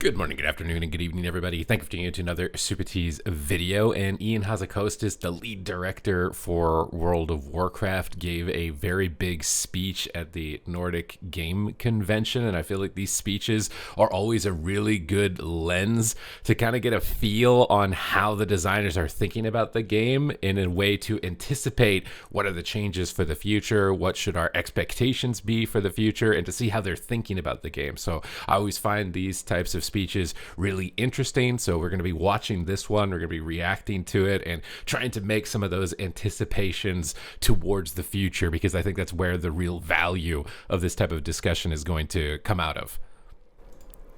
Good morning, good afternoon, and good evening, everybody. Thank you for tuning in to another Supatease video. And Ian Hazzikostas, the lead director for World of Warcraft, gave a very big speech at the Nordic Game Convention. And I feel like these speeches are always a really good lens to kind of get a feel on how the designers are thinking about the game in a way to anticipate what are the changes for the future, what should our expectations be for the future, and to see how they're thinking about the game. So I always find these types of speeches really interesting. So we're going to be watching this one. We're going to be reacting to it and trying to make some of those anticipations towards the future, because I think that's where the real value of this type of discussion is going to come out of.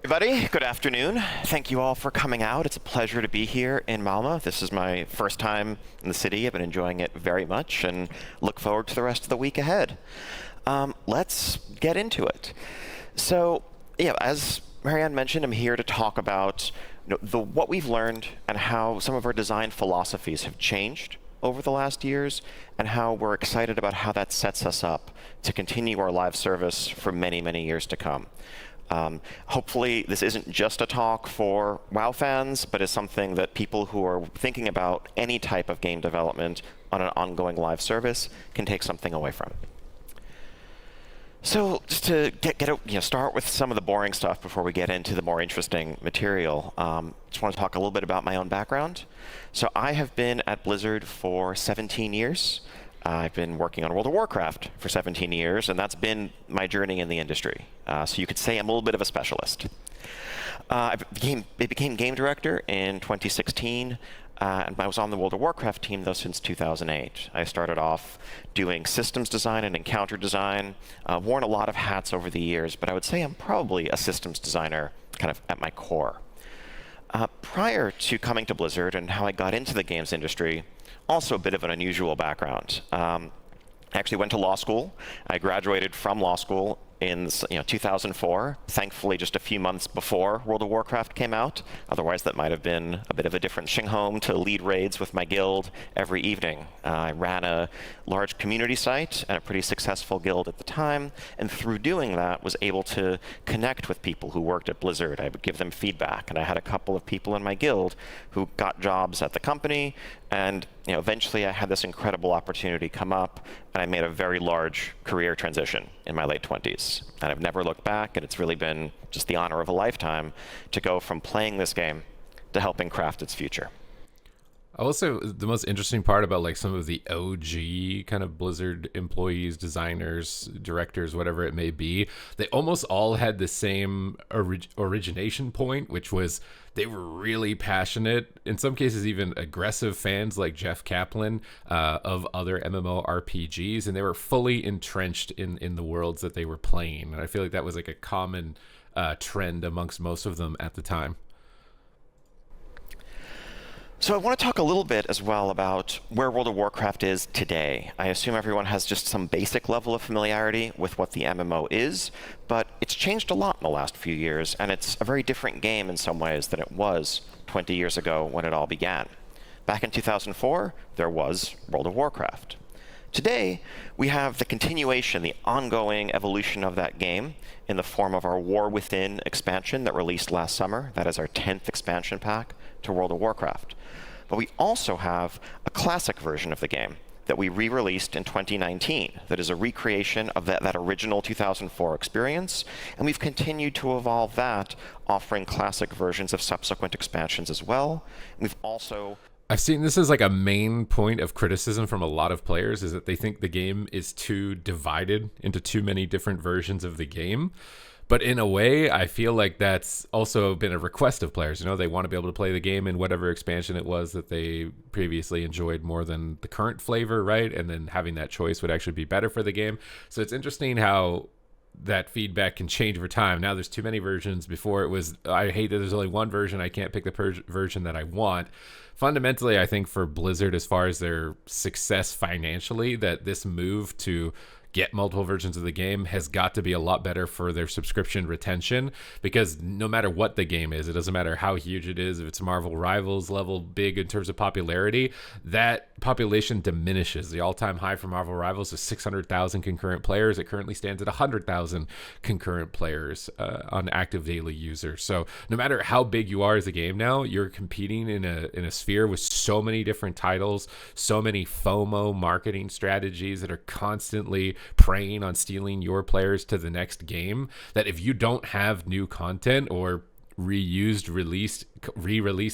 Everybody, good afternoon. Thank you all for coming out. It's a pleasure to be here in Malmö. This is my first time in the city. I've been enjoying it very much and look forward to the rest of the week ahead. Let's get into it. So, as Marianne mentioned, I'm here to talk about what we've learned and how some of our design philosophies have changed over the last years, and how we're excited about how that sets us up to continue our live service for many, many years to come. Hopefully this isn't just a talk for WoW fans, but is something that people who are thinking about any type of game development on an ongoing live service can take something away from. So just to start with some of the boring stuff before we get into the more interesting material, just want to talk a little bit about my own background. So I have been at Blizzard for 17 years. I've been working on World of Warcraft for 17 years, and that's been my journey in the industry. So you could say I'm a little bit of a specialist. I became game director in 2016. And I was on the World of Warcraft team, though, since 2008. I started off doing systems design and encounter design, worn a lot of hats over the years, but I would say I'm probably a systems designer kind of at my core. Prior to coming to Blizzard and how I got into the games industry, also a bit of an unusual background. I actually went to law school. I graduated from law school in 2004, thankfully just a few months before World of Warcraft came out. Otherwise, that might have been a bit of a different shing home to lead raids with my guild every evening. I ran a large community site and a pretty successful guild at the time, and through doing that was able to connect with people who worked at Blizzard. I would give them feedback, and I had a couple of people in my guild who got jobs at the company, and eventually I had this incredible opportunity come up, and I made a very large career transition in my late 20s. And I've never looked back, and it's really been just the honor of a lifetime to go from playing this game to helping craft its future. Also, the most interesting part about like some of the OG kind of Blizzard employees, designers, directors, whatever it may be, they almost all had the same origination point, which was they were really passionate, in some cases even aggressive fans like Jeff Kaplan of other MMORPGs, and they were fully entrenched in the worlds that they were playing. And I feel like that was like a common trend amongst most of them at the time. So I want to talk a little bit as well about where World of Warcraft is today. I assume everyone has just some basic level of familiarity with what the MMO is, but it's changed a lot in the last few years, and it's a very different game in some ways than it was 20 years ago when it all began. Back in 2004, there was World of Warcraft. Today, we have the continuation, the ongoing evolution of that game in the form of our War Within expansion that released last summer. That is our 10th expansion pack to World of Warcraft. But we also have a classic version of the game that we re-released in 2019 that is a recreation of that original 2004 experience, and we've continued to evolve that, offering classic versions of subsequent expansions as well. We've also I've seen this as like a main point of criticism from a lot of players, is that they think the game is too divided into too many different versions of the game. But in a way, I feel like that's also been a request of players. They want to be able to play the game in whatever expansion it was that they previously enjoyed more than the current flavor, right? And then having that choice would actually be better for the game. So it's interesting how that feedback can change over time. Now there's too many versions. Before it was, I hate that there's only one version. I can't pick the version that I want. Fundamentally, I think for Blizzard, as far as their success financially, that this move to get multiple versions of the game has got to be a lot better for their subscription retention, because no matter what the game is, it doesn't matter how huge it is, if it's Marvel Rivals level big in terms of popularity, that population diminishes. The all-time high for Marvel Rivals is 600,000 concurrent players. It currently stands at 100,000 concurrent players on active daily users. So no matter how big you are as a game now, you're competing in a sphere with so many different titles, so many FOMO marketing strategies that are constantly preying on stealing your players to the next game, that if you don't have new content or re-released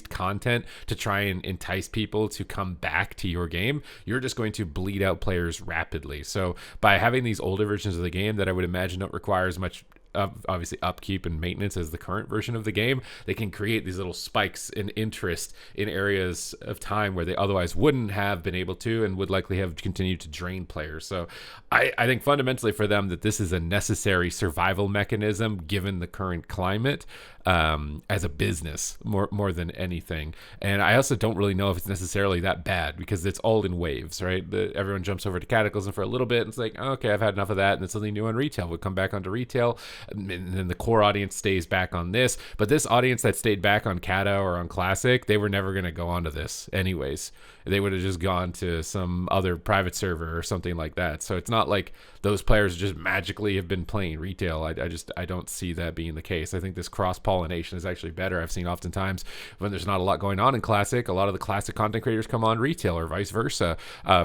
content to try and entice people to come back to your game, you're just going to bleed out players rapidly. So by having these older versions of the game that I would imagine don't require as much obviously upkeep and maintenance as the current version of the game, they can create these little spikes in interest in areas of time where they otherwise wouldn't have been able to, and would likely have continued to drain players. So I think fundamentally for them that this is a necessary survival mechanism given the current climate, as a business more than anything. And I also don't really know if it's necessarily that bad, because it's all in waves, right? Everyone jumps over to Cataclysm for a little bit and it's like, okay, I've had enough of that, and then something new on retail would come back onto retail, and then the core audience stays back on this. But this audience that stayed back on Cata or on Classic, they were never going to go onto this anyways. They would have just gone to some other private server or something like that. So it's not like those players just magically have been playing retail. I don't see that being the case. I think this cross-pollination is actually better. I've seen oftentimes when there's not a lot going on in Classic, a lot of the Classic content creators come on retail or vice versa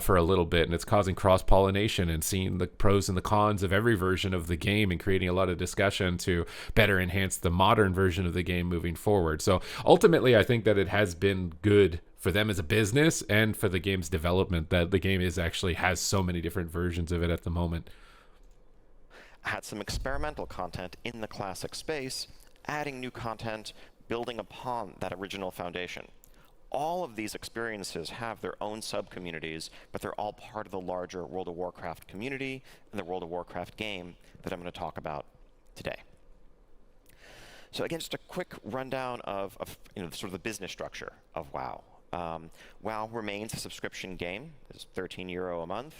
for a little bit, and it's causing cross-pollination and seeing the pros and the cons of every version of the game and creating a lot of discussion to better enhance the modern version of the game moving forward. So ultimately, I think that it has been good for them as a business and for the game's development that the game actually has so many different versions of it at the moment. Had some experimental content in the Classic space, adding new content, building upon that original foundation. All of these experiences have their own sub-communities, but they're all part of the larger World of Warcraft community and the World of Warcraft game that I'm going to talk about today. So again, just a quick rundown of sort of the business structure of WoW. WoW remains a subscription game. It's €13 a month,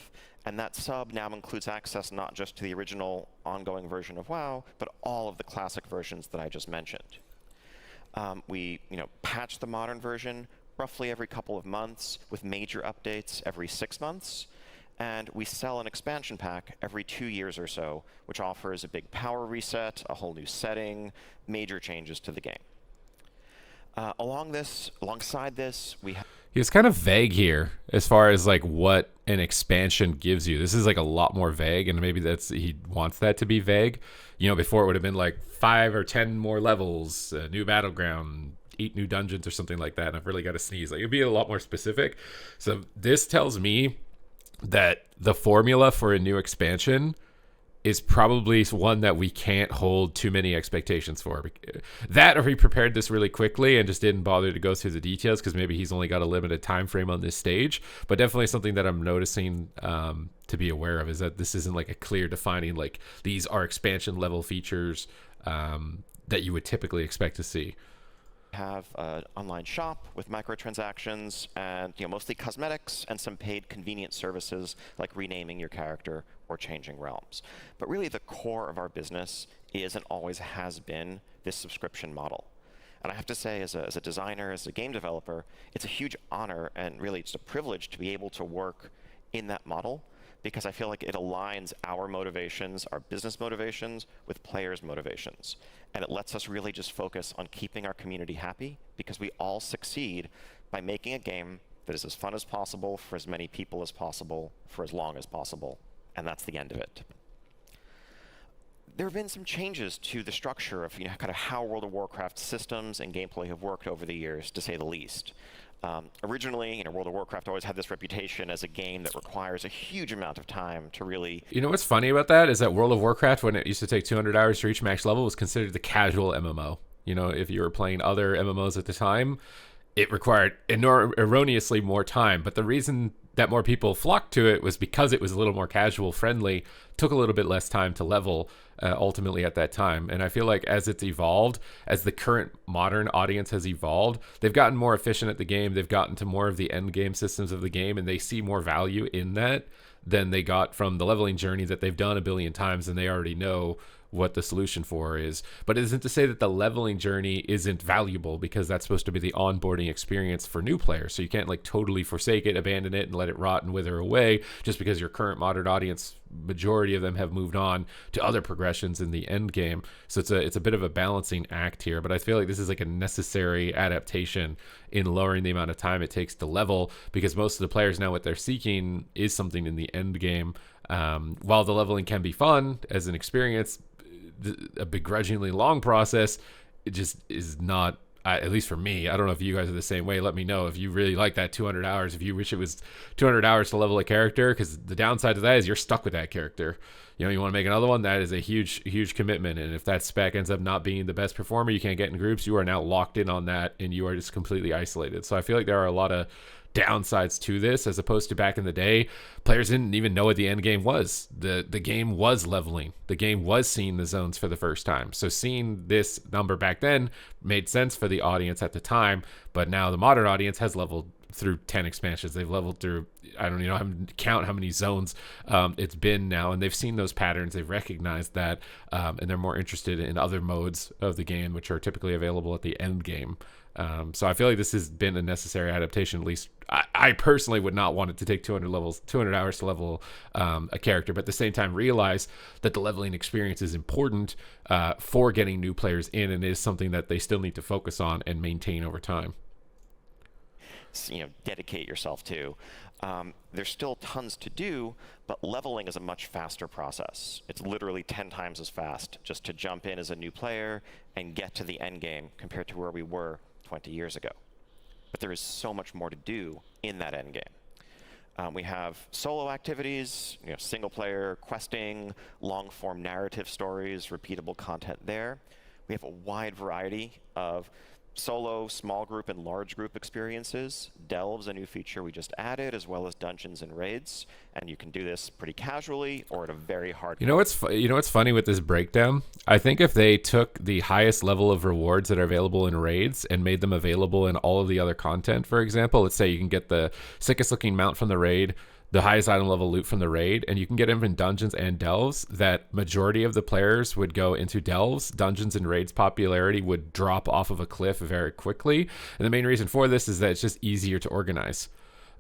and that sub now includes access not just to the original ongoing version of WoW, but all of the classic versions that I just mentioned. We patch the modern version roughly every couple of months, with major updates every 6 months, and we sell an expansion pack every 2 years or so, which offers a big power reset, a whole new setting, major changes to the game. Alongside this, we have... He was kind of vague here as far as like what an expansion gives you. This is like a lot more vague, and maybe he wants that to be vague. Before it would have been like 5 or 10 more levels, a new battleground, 8 new dungeons or something like that. And I've really got to sneeze. Like, it'd be a lot more specific. So this tells me that the formula for a new expansion is probably one that we can't hold too many expectations for. That, or he prepared this really quickly and just didn't bother to go through the details because maybe he's only got a limited time frame on this stage. But definitely something that I'm noticing to be aware of is that this isn't like a clear defining, like, these are expansion level features that you would typically expect to see. Have an online shop with microtransactions and mostly cosmetics and some paid convenient services like renaming your character or changing realms. But really the core of our business is and always has been this subscription model. And I have to say, as a designer, as a game developer, it's a huge honor and really it's a privilege to be able to work in that model, because I feel like it aligns our motivations, our business motivations, with players' motivations. And it lets us really just focus on keeping our community happy, because we all succeed by making a game that is as fun as possible for as many people as possible for as long as possible. And that's the end of it. There have been some changes to the structure of kind of how World of Warcraft systems and gameplay have worked over the years, to say the least. Originally, World of Warcraft always had this reputation as a game that requires a huge amount of time to really... What's funny about that is that World of Warcraft, when it used to take 200 hours to reach max level, was considered the casual MMO. If you were playing other MMOs at the time, it required erroneously more time. But the reason that more people flocked to it was because it was a little more casual friendly, took a little bit less time to level ultimately at that time. And I feel like as it's evolved, as the current modern audience has evolved, they've gotten more efficient at the game. They've gotten to more of the end game systems of the game, and they see more value in that than they got from the leveling journey that they've done a billion times, and they already know what the solution for is. But it isn't to say that the leveling journey isn't valuable, because that's supposed to be the onboarding experience for new players. So you can't like totally forsake it, abandon it, and let it rot and wither away just because your current modern audience, majority of them, have moved on to other progressions in the end game. So it's a bit of a balancing act here, but I feel like this is like a necessary adaptation in lowering the amount of time it takes to level, because most of the players now, what they're seeking is something in the end game. While the leveling can be fun as an experience, a begrudgingly long process, it just is not. At least for me, I don't know if you guys are the same way. Let me know if you really like that 200 hours, if you wish it was 200 hours to level a character, because the downside to that is you're stuck with that character. You know, you want to make another one, that is a huge commitment. And if that spec ends up not being the best performer, you can't get in groups, you are now locked in on that and you are just completely isolated. So I feel like there are a lot of downsides to this, as opposed to back in the day, players didn't even know what the end game was. The game was leveling. The game was seeing the zones for the first time. So seeing this number back then made sense for the audience at the time, but now the modern audience has leveled through 10 expansions. They've leveled through, I don't know, count how many zones it's been now, and they've seen those patterns. They've recognized that, and they're more interested in other modes of the game, which are typically available at the end game. So I feel like this has been a necessary adaptation. At least I personally would not want it to take 200 hours to level a character, but at the same time realize that the leveling experience is important for getting new players in, and is something that they still need to focus on and maintain over time. Dedicate yourself to. There's still tons to do, but leveling is a much faster process. It's literally 10 times as fast just to jump in as a new player and get to the end game compared to where we were 20 years ago. But there is so much more to do in that end game. We have solo activities, single player questing, long form narrative stories, repeatable content there. We have a wide variety of solo, small group, and large group experiences. Delves, a new feature we just added, as well as dungeons and raids. And you can do this pretty casually or at a very hard. You know what's funny with this breakdown? I think if they took the highest level of rewards that are available in raids and made them available in all of the other content, for example, let's say you can get the sickest looking mount from the raid, the highest item level loot from the raid, and you can get them in dungeons and delves, that majority of the players would go into delves. Dungeons and raids popularity would drop off of a cliff very quickly. And the main reason for this is that it's just easier to organize.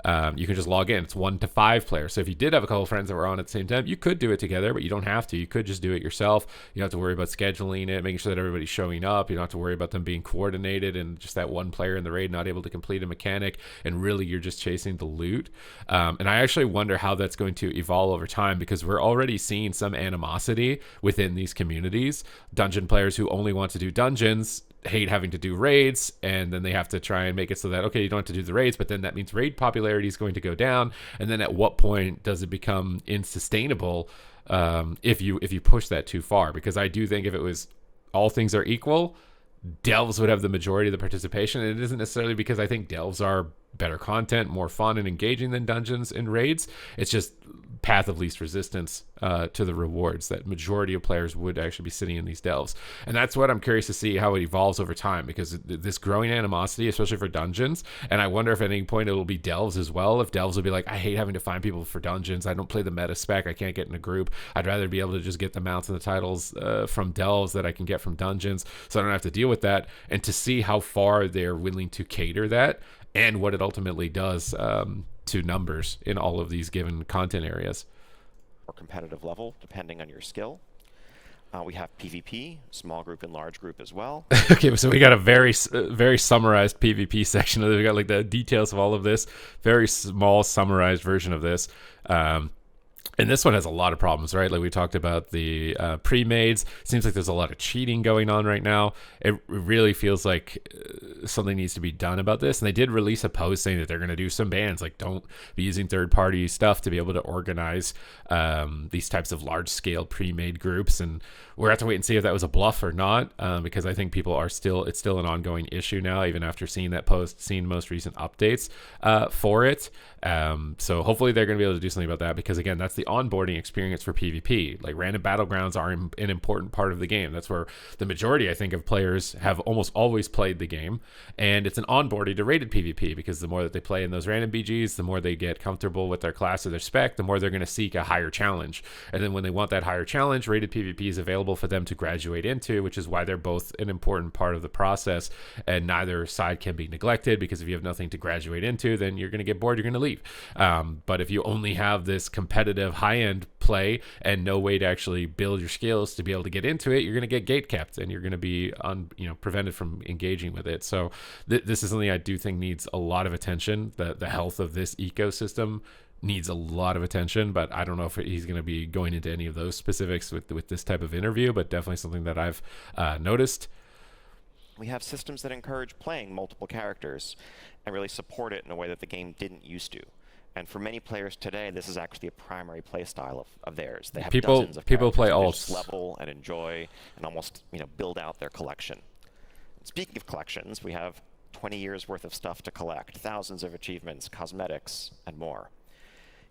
You can just log in. It's 1 to 5 players. So if you did have a couple friends that were on at the same time, you could do it together, but you don't have to. You could just do it yourself. You don't have to worry about scheduling it, making sure that everybody's showing up. You don't have to worry about them being coordinated and just that one player in the raid not able to complete a mechanic. And really, you're just chasing the loot. And I actually wonder how that's going to evolve over time, because we're already seeing some animosity within these communities. Dungeon players who only want to do dungeons hate having to do raids, and then they have to try and make it so that, okay, you don't have to do the raids, but then that means raid popularity is going to go down. And then at what point does it become unsustainable if you push that too far? Because I do think if it was all things are equal, delves would have the majority of the participation. And it isn't necessarily because I think delves are better content, more fun and engaging than dungeons and raids. It's just path of least resistance to the rewards that majority of players would actually be sitting in these delves. And that's what I'm curious to see how it evolves over time, because this growing animosity, especially for dungeons, and I wonder if at any point it'll be delves as well. If delves will be like, I hate having to find people for dungeons, I don't play the meta spec, I can't get in a group, I'd rather be able to just get the mounts and the titles from delves that I can get from dungeons, so I don't have to deal with that. And to see how far they're willing to cater that and what it ultimately does to numbers in all of these given content areas. Or competitive level, depending on your skill. We have PvP, small group and large group as well. Okay, so we got a very summarized PvP section. We got like the details of all of this, very small summarized version of this. And this one has a lot of problems, right? Like we talked about the pre-mades. Seems like there's a lot of cheating going on right now. It really feels like something needs to be done about this. And they did release a post saying that they're going to do some bans, like don't be using third-party stuff to be able to organize these types of large-scale pre-made groups. And we're going to have to wait and see if that was a bluff or not, because I think people are it's still an ongoing issue now, even after seeing that post, seeing most recent updates for it. So hopefully they're going to be able to do something about that, because again, that's the onboarding experience for PvP. Like random battlegrounds are an important part of the game. That's where the majority, I think, of players have almost always played the game. And it's an onboarding to rated PvP, because the more that they play in those random BGs, the more they get comfortable with their class or their spec, the more they're going to seek a higher challenge. And then when they want that higher challenge, rated PvP is available for them to graduate into, which is why they're both an important part of the process. And neither side can be neglected, because if you have nothing to graduate into, then you're going to get bored, you're going to leave. But if you only have this competitive high-end play and no way to actually build your skills to be able to get into it, you're going to get gate kept, and you're going to be prevented from engaging with it. So this is something I do think needs a lot of attention. The health of this ecosystem needs a lot of attention, but I don't know if he's going to be going into any of those specifics with this type of interview, but definitely something that I've noticed. We have systems that encourage playing multiple characters and really support it in a way that the game didn't used to. And for many players today, this is actually a primary play style of theirs. They have dozens of people play characters alts, they just level and enjoy and almost build out their collection. Speaking of collections, we have 20 years worth of stuff to collect, thousands of achievements, cosmetics, and more.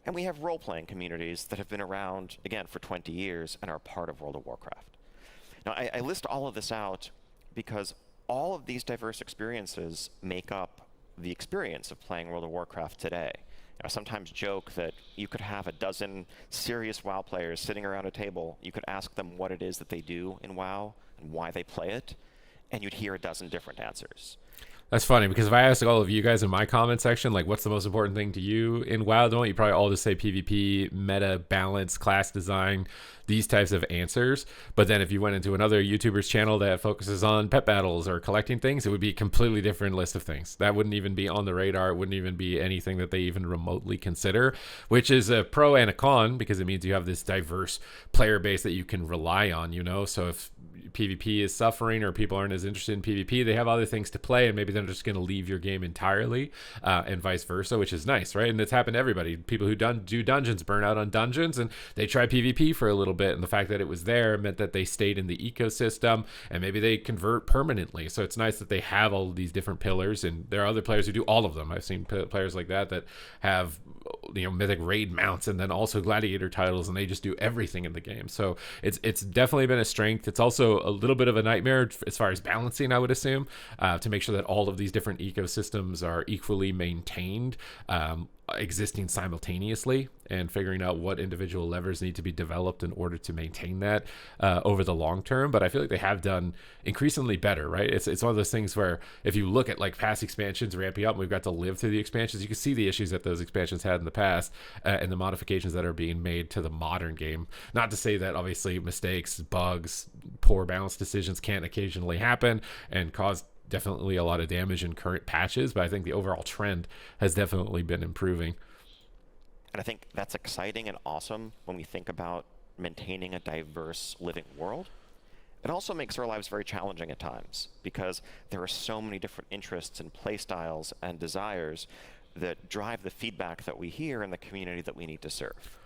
And we have role-playing communities that have been around, again, for 20 years and are part of World of Warcraft. Now, I list all of this out because all of these diverse experiences make up the experience of playing World of Warcraft today. I sometimes joke that you could have a dozen serious WoW players sitting around a table. You could ask them what it is that they do in WoW and why they play it, and you'd hear a dozen different answers. That's funny, because if I asked all of you guys in my comment section, like, what's the most important thing to you in WoW, don't you probably all just say PvP, meta, balance, class design, these types of answers. But then if you went into another YouTuber's channel that focuses on pet battles or collecting things, it would be a completely different list of things. That wouldn't even be on the radar. It wouldn't even be anything that they even remotely consider, which is a pro and a con, because it means you have this diverse player base that you can rely on, So if PvP is suffering or people aren't as interested in PvP, they have other things to play, and maybe they're just going to leave your game entirely, and vice versa, which is nice, right? And it's happened to everybody. People who do dungeons burn out on dungeons, and they try PvP for a little bit, and the fact that it was there meant that they stayed in the ecosystem, and maybe they convert permanently. So it's nice that they have all of these different pillars, and there are other players who do all of them. I've seen players like that have mythic raid mounts and then also gladiator titles, and they just do everything in the game. So it's definitely been a strength. It's also a little bit of a nightmare as far as balancing, I would assume, to make sure that all of these different ecosystems are equally maintained, existing simultaneously, and figuring out what individual levers need to be developed in order to maintain that over the long term. But I feel like they have done increasingly better, right? It's one of those things where if you look at like past expansions ramping up, and we've got to live through the expansions, you can see the issues that those expansions had in the past, and the modifications that are being made to the modern game. Not to say that obviously mistakes, bugs, poor balance decisions can't occasionally happen and cause definitely a lot of damage in current patches, but I think the overall trend has definitely been improving. And I think that's exciting and awesome when we think about maintaining a diverse living world. It also makes our lives very challenging at times, because there are so many different interests and play styles and desires that drive the feedback that we hear in the community that we need to serve.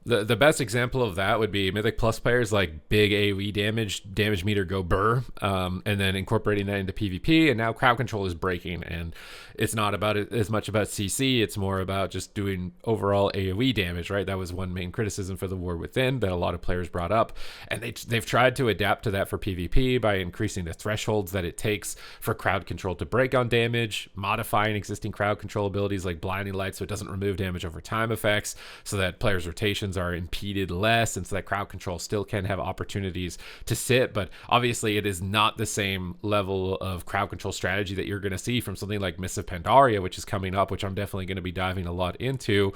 The best example of that would be Mythic Plus players like big AoE damage meter go burr, and then incorporating that into PvP, and now crowd control is breaking, and it's not about it as much about CC, it's more about just doing overall AoE damage, right? That was one main criticism for the War Within that a lot of players brought up, and they've tried to adapt to that for PvP by increasing the thresholds that it takes for crowd control to break on damage, modifying existing crowd control abilities like blinding light so it doesn't remove damage over time effects, so that players' rotations are impeded less, and so that crowd control still can have opportunities to sit. But obviously it is not the same level of crowd control strategy that you're going to see from something like Mists of Pandaria, which is coming up, which I'm definitely going to be diving a lot into,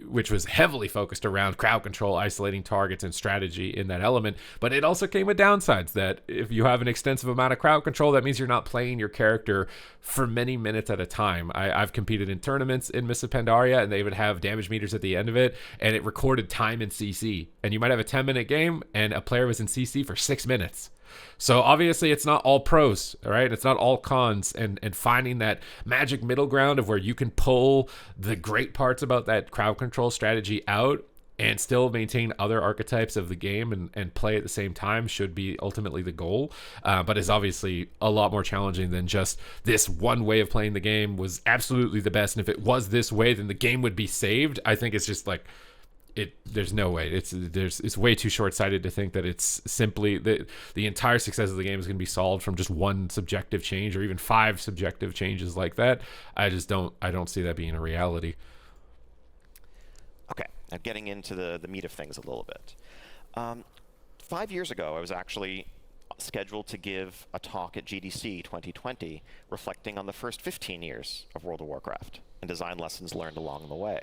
which was heavily focused around crowd control, isolating targets, and strategy in that element. But it also came with downsides, that if you have an extensive amount of crowd control, that means you're not playing your character for many minutes at a time. I've competed in tournaments in Mists of Pandaria, and they would have damage meters at the end of it, and it recorded time in CC, and you might have a 10-minute game and a player was in CC for 6 minutes. So obviously it's not all pros, right? It's not all cons, and finding that magic middle ground of where you can pull the great parts about that crowd control strategy out and still maintain other archetypes of the game and play at the same time should be ultimately the goal, but is obviously a lot more challenging than just this one way of playing the game was absolutely the best, and if it was this way then the game would be saved. I think it's just like there's no way. It's way too short-sighted to think that it's simply the entire success of the game is going to be solved from just one subjective change or even 5 subjective changes like that. I don't see that being a reality. Okay, now getting into the meat of things a little bit. 5 years ago, I was actually scheduled to give a talk at GDC 2020 reflecting on the first 15 years of World of Warcraft and design lessons learned along the way.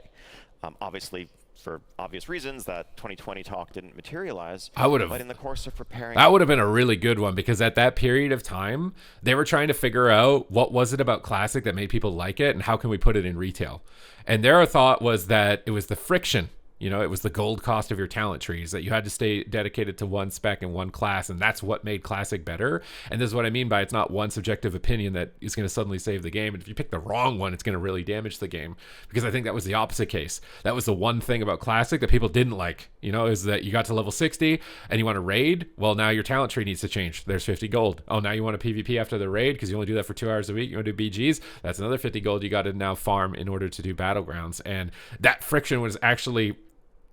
Obviously, for obvious reasons, that 2020 talk didn't materialize. But in the course of preparing, that would have been a really good one, because at that period of time, they were trying to figure out what was it about Classic that made people like it, and how can we put it in retail. And their thought was that it was the friction. It was the gold cost of your talent trees, that you had to stay dedicated to one spec and one class, and that's what made Classic better. And this is what I mean by it's not one subjective opinion that is going to suddenly save the game. And if you pick the wrong one, it's going to really damage the game, because I think that was the opposite case. That was the one thing about Classic that people didn't like, is that you got to level 60 and you want to raid. Well, now your talent tree needs to change. There's 50 gold. Oh, now you want a PvP after the raid because you only do that for 2 hours a week. You want to do BGs. That's another 50 gold you got to now farm in order to do battlegrounds. And that friction was actually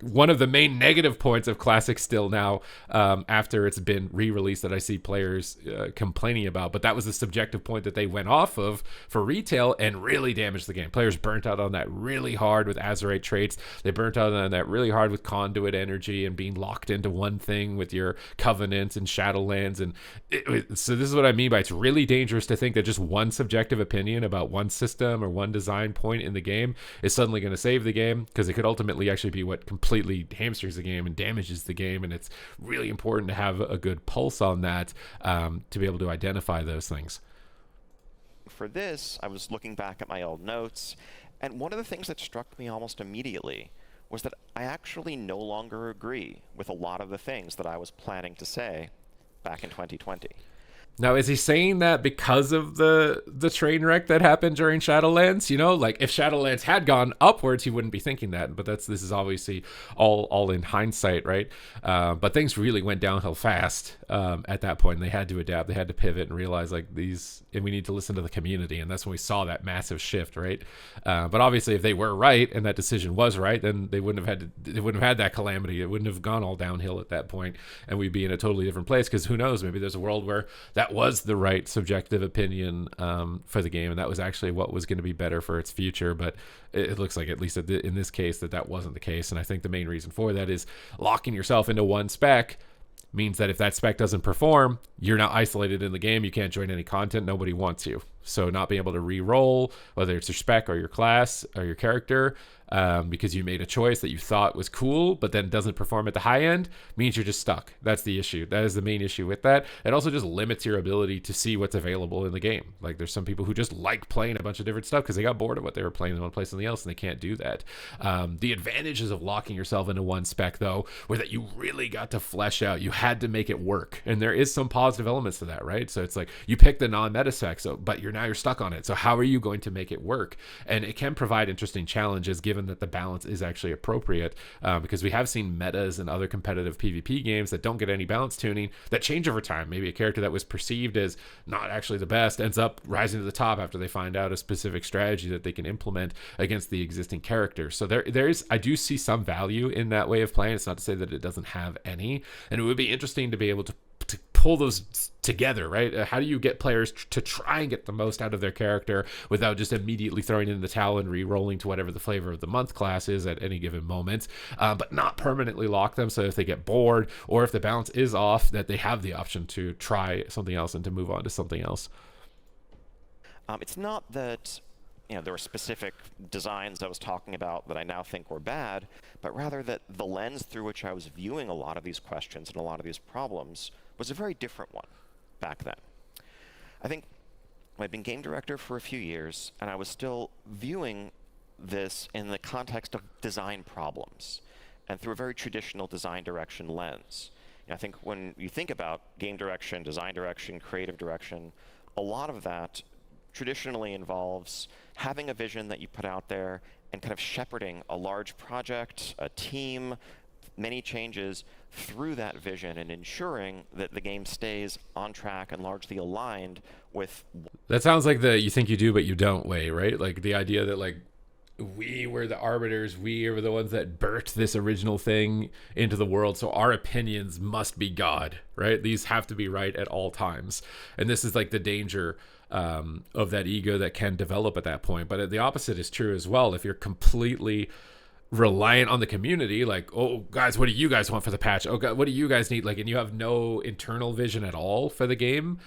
one of the main negative points of Classic still now, after it's been re-released, that I see players complaining about. But that was the subjective point that they went off of for retail and really damaged the game. Players burnt out on that really hard with Azerite traits. They burnt out on that really hard with Conduit energy and being locked into one thing with your Covenants and Shadowlands. And so this is what I mean by it's really dangerous to think that just one subjective opinion about one system or one design point in the game is suddenly going to save the game, because it could ultimately actually be what completely hamstrings the game and damages the game. And it's really important to have a good pulse on that, to be able to identify those things. For this, I was looking back at my old notes, and one of the things that struck me almost immediately was that I actually no longer agree with a lot of the things that I was planning to say back in 2020. Now, is he saying that because of the train wreck that happened during Shadowlands? Like if Shadowlands had gone upwards, he wouldn't be thinking that. But this is obviously all in hindsight, right? But things really went downhill fast at that point. And they had to adapt. They had to pivot and realize and we need to listen to the community. And that's when we saw that massive shift, right? But obviously, if they were right and that decision was right, then they wouldn't have had that calamity. It wouldn't have gone all downhill at that point, and we'd be in a totally different place. Because who knows? Maybe there's a world where that was the right subjective opinion for the game, and that was actually what was going to be better for its future. But it looks like, at least in this case, that wasn't the case. And I think the main reason for that is locking yourself into one spec means that if that spec doesn't perform, you're now isolated in the game. You can't join any content. Nobody wants you. So not being able to re-roll, whether it's your spec or your class or your character, because you made a choice that you thought was cool, but then doesn't perform at the high end, means you're just stuck. That's the issue. That is the main issue with that. It also just limits your ability to see what's available in the game. Like there's some people who just like playing a bunch of different stuff because they got bored of what they were playing and want to play something else, and they can't do that. The advantages of locking yourself into one spec, though, were that you really got to flesh out. You had to make it work, and there is some positive elements to that, right? So it's like you pick the non-meta spec, but you're stuck on it. So how are you going to make it work? And it can provide interesting challenges, given that the balance is actually appropriate, because we have seen metas in other competitive PvP games that don't get any balance tuning that change over time. Maybe a character that was perceived as not actually the best ends up rising to the top after they find out a specific strategy that they can implement against the existing character. So I do see some value in that way of playing. It's not to say that it doesn't have any, and it would be interesting to be able to pull those together, right? How do you get players to try and get the most out of their character without just immediately throwing in the towel and re-rolling to whatever the flavor of the month class is at any given moment, but not permanently lock them, so if they get bored or if the balance is off, that they have the option to try something else and to move on to something else. It's not that there were specific designs I was talking about that I now think were bad, but rather that the lens through which I was viewing a lot of these questions and a lot of these problems was a very different one back then. I think I'd been game director for a few years, and I was still viewing this in the context of design problems and through a very traditional design direction lens. I think when you think about game direction, design direction, creative direction, a lot of that traditionally involves having a vision that you put out there and kind of shepherding a large project, a team, many changes through that vision and ensuring that the game stays on track and largely aligned with... That sounds like the you think you do but you don't way, right? Like the idea that we were the arbiters. We were the ones that birthed this original thing into the world. So our opinions must be God, right? These have to be right at all times. And this is like the danger of that ego that can develop at that point. But the opposite is true as well. If you're completely reliant on the community, like, oh guys, what do you guys want for the patch? Oh god, what do you guys need? Like, and you have no internal vision at all for the game,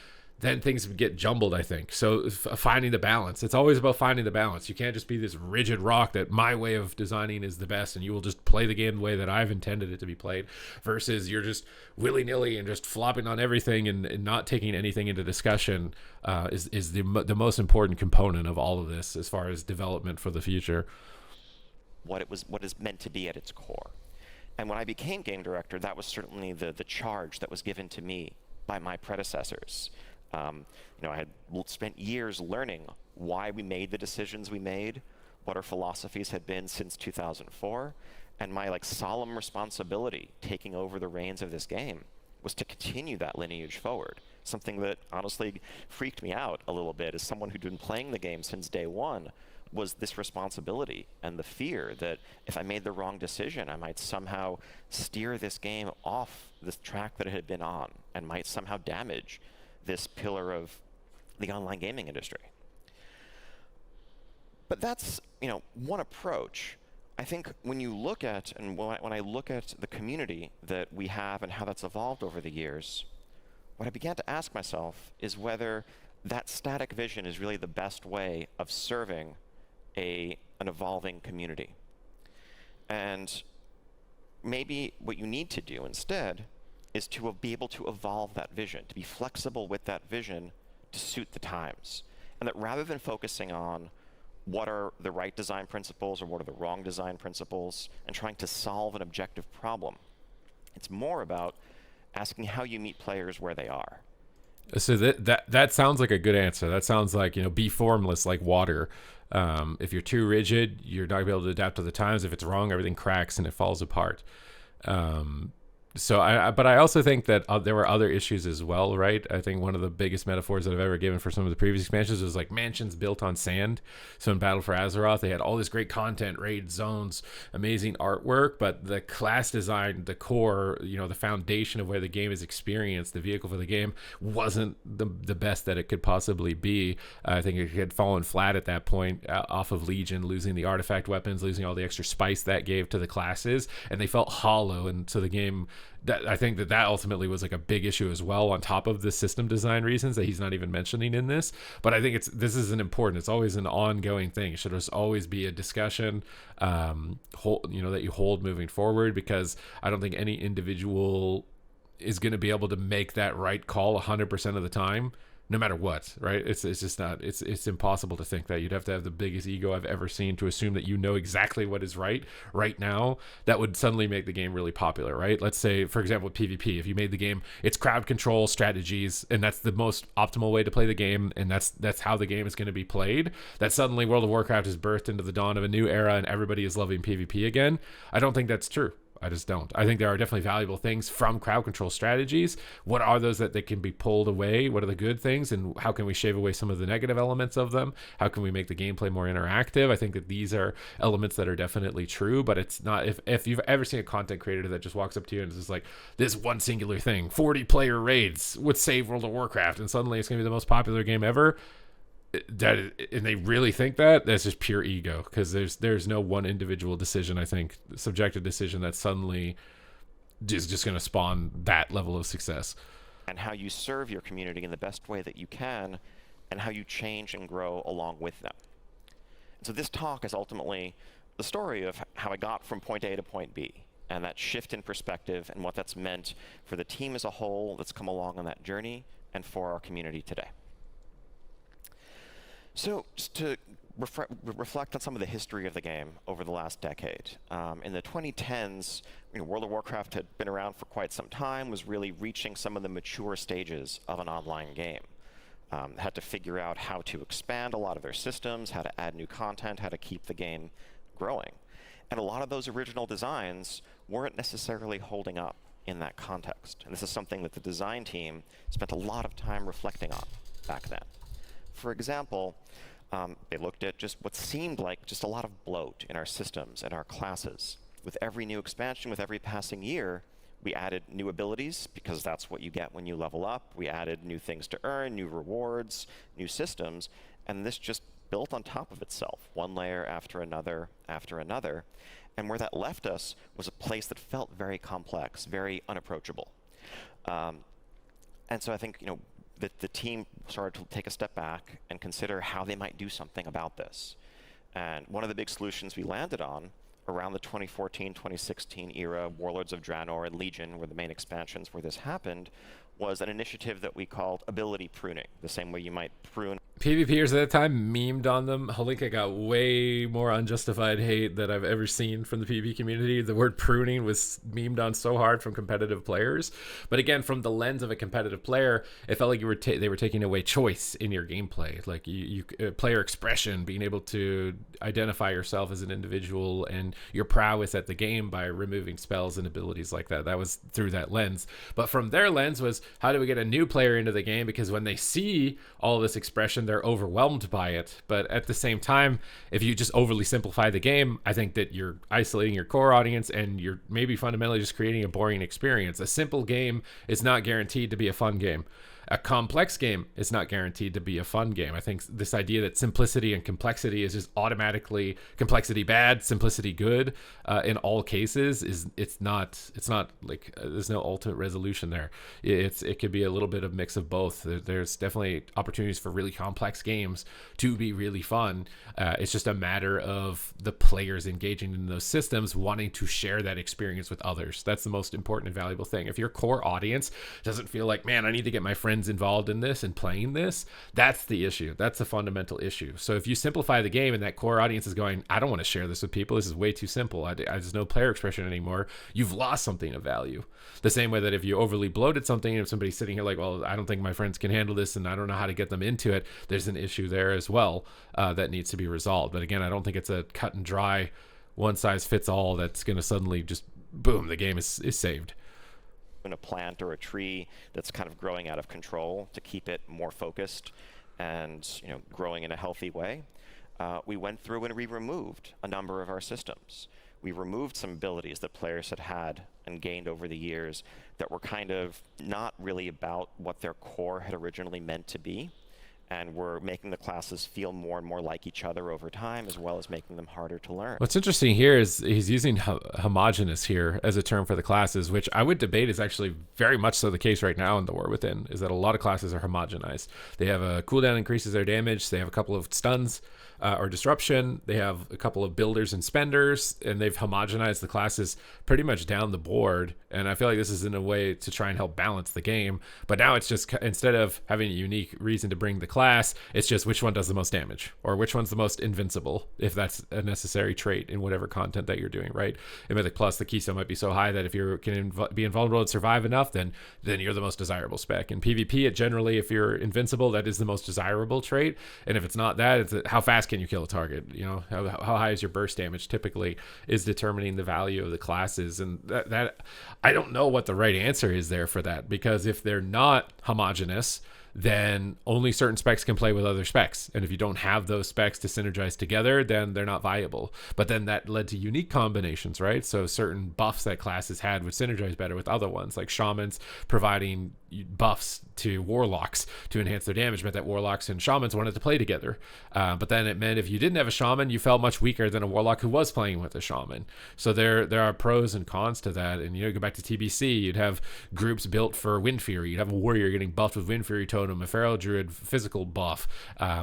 then things get jumbled, I think. So finding the balance. It's always about finding the balance. You can't just be this rigid rock that my way of designing is the best and you will just play the game the way that I've intended it to be played, versus you're just willy-nilly and just flopping on everything and not taking anything into discussion is the most important component of all of this as far as development for the future. What is meant to be at its core. And when I became game director, that was certainly the charge that was given to me by my predecessors. I had spent years learning why we made the decisions we made, what our philosophies had been since 2004, and my solemn responsibility taking over the reins of this game was to continue that lineage forward. Something that honestly freaked me out a little bit as someone who'd been playing the game since day one, was this responsibility and the fear that if I made the wrong decision, I might somehow steer this game off this track that it had been on and might somehow damage this pillar of the online gaming industry. But that's, one approach. I think when you look at, and when I look at the community that we have and how that's evolved over the years, what I began to ask myself is whether that static vision is really the best way of serving an evolving community. And maybe what you need to do instead is to be able to evolve that vision, to be flexible with that vision to suit the times. And that rather than focusing on what are the right design principles or what are the wrong design principles and trying to solve an objective problem, it's more about asking how you meet players where they are. So that sounds like a good answer. That sounds like, be formless like water. If you're too rigid, you're not going to be able to adapt to the times. If it's wrong, everything cracks and it falls apart. But I also think that there were other issues as well, right? I think one of the biggest metaphors that I've ever given for some of the previous expansions was like mansions built on sand. So in Battle for Azeroth, they had all this great content, raid zones, amazing artwork, but the class design, the core, the foundation of where the game is experienced, the vehicle for the game, wasn't the best that it could possibly be. I think it had fallen flat at that point off of Legion, losing the artifact weapons, losing all the extra spice that gave to the classes, and they felt hollow, and so the game... I think that ultimately was like a big issue as well, on top of the system design reasons that he's not even mentioning in this. But I think this is it's always an ongoing thing. It should just always be a discussion, that you hold moving forward, because I don't think any individual is going to be able to make that right call 100% of the time, no matter what, right? It's just not, it's impossible to think that. You'd have to have the biggest ego I've ever seen to assume that exactly what is right now. That would suddenly make the game really popular, right? Let's say, for example, with PvP, if you made the game, it's crowd control strategies, and that's the most optimal way to play the game, and that's how the game is going to be played, that suddenly World of Warcraft is birthed into the dawn of a new era and everybody is loving PvP again. I don't think that's true. I just don't. I think there are definitely valuable things from crowd control strategies. What are those that can be pulled away? What are the good things? And how can we shave away some of the negative elements of them? How can we make the gameplay more interactive? I think that these are elements that are definitely true, but it's not, if you've ever seen a content creator that just walks up to you and is just like, this one singular thing, 40 player raids would save World of Warcraft, and suddenly it's going to be the most popular game ever, and they really think that's just pure ego, because there's no one individual decision, I think, subjective decision, that suddenly is just going to spawn that level of success. And how you serve your community in the best way that you can, and how you change and grow along with them. And so this talk is ultimately the story of how I got from point A to point B, and that shift in perspective and what that's meant for the team as a whole that's come along on that journey, and for our community today. So just to reflect on some of the history of the game over the last decade. In the 2010s, World of Warcraft had been around for quite some time, was really reaching some of the mature stages of an online game. Had to figure out how to expand a lot of their systems, how to add new content, how to keep the game growing. And a lot of those original designs weren't necessarily holding up in that context. And this is something that the design team spent a lot of time reflecting on back then. For example, They looked at just what seemed like just a lot of bloat in our systems and our classes. With every new expansion, with every passing year, we added new abilities because that's what you get when you level up. We added new things to earn, new rewards, new systems, and this just built on top of itself, one layer after another after another. And where that left us was a place that felt very complex, very unapproachable. And so I think, the team started to take a step back and consider how they might do something about this. And one of the big solutions we landed on around the 2014-2016 era, Warlords of Draenor and Legion were the main expansions where this happened, was an initiative that we called ability pruning, the same way you might prune. PvPers at that time memed on them. Holinka got way more unjustified hate that I've ever seen from the PvP community. The word pruning was memed on so hard from competitive players. But again, from the lens of a competitive player, it felt like they were taking away choice in your gameplay. Like player expression, being able to identify yourself as an individual and your prowess at the game by removing spells and abilities like that. That was through that lens. But from their lens was, how do we get a new player into the game? Because when they see all this expression, they're overwhelmed by it. But at the same time, if you just overly simplify the game, I think that you're isolating your core audience and you're maybe fundamentally just creating a boring experience. A simple game is not guaranteed to be a fun game. A complex game is not guaranteed to be a fun game. I think this idea that simplicity and complexity is just automatically complexity bad, simplicity good in all cases it's not like there's no ultimate resolution there. It could be a little bit of mix of both. There's definitely opportunities for really complex games to be really fun. It's just a matter of the players engaging in those systems, wanting to share that experience with others. That's the most important and valuable thing. If your core audience doesn't feel like, man, I need to get my friends involved in this and playing this, that's the issue. That's a fundamental issue. So if you simplify the game and that core audience is going, I don't want to share this with people, this is way too simple, there's no player expression anymore, you've lost something of value. The same way that if you overly bloated something, if somebody's sitting here like, well, I don't think my friends can handle this and I don't know how to get them into it, there's an issue there as well that needs to be resolved. But again, I don't think it's a cut and dry one size fits all that's going to suddenly just boom, the game is saved. In a plant or a tree that's kind of growing out of control to keep it more focused and growing in a healthy way, we went through and we removed a number of our systems. We removed some abilities that players had and gained over the years that were kind of not really about what their core had originally meant to be, and we're making the classes feel more and more like each other over time, as well as making them harder to learn. What's interesting here is he's using homogeneous here as a term for the classes, which I would debate is actually very much so the case right now in the War Within, is that a lot of classes are homogenized. They have a cooldown increases their damage, they have a couple of stuns or disruption, they have a couple of builders and spenders, and they've homogenized the classes pretty much down the board. And I feel like this is in a way to try and help balance the game. But now it's just, instead of having a unique reason to bring the class, it's just which one does the most damage or which one's the most invincible, if that's a necessary trait in whatever content that you're doing, right? In Mythic Plus, the keystone might be so high that if you can be invulnerable and survive enough, then you're the most desirable spec. In PvP, it generally, if you're invincible, that is the most desirable trait. And if it's not that, it's how fast can you kill a target? How high is your burst damage typically is determining the value of the classes. And that I don't know what the right answer is there for that, because if they're not homogeneous, then only certain specs can play with other specs. And if you don't have those specs to synergize together, then they're not viable. But then that led to unique combinations, right? So certain buffs that classes had would synergize better with other ones, like shamans providing buffs to warlocks to enhance their damage, meant that warlocks and shamans wanted to play together. But then it meant if you didn't have a shaman, you felt much weaker than a warlock who was playing with a shaman. So there are pros and cons to that. And go back to TBC, you'd have groups built for Wind Fury. You'd have a warrior getting buffed with Wind Fury totem, a feral druid physical buff,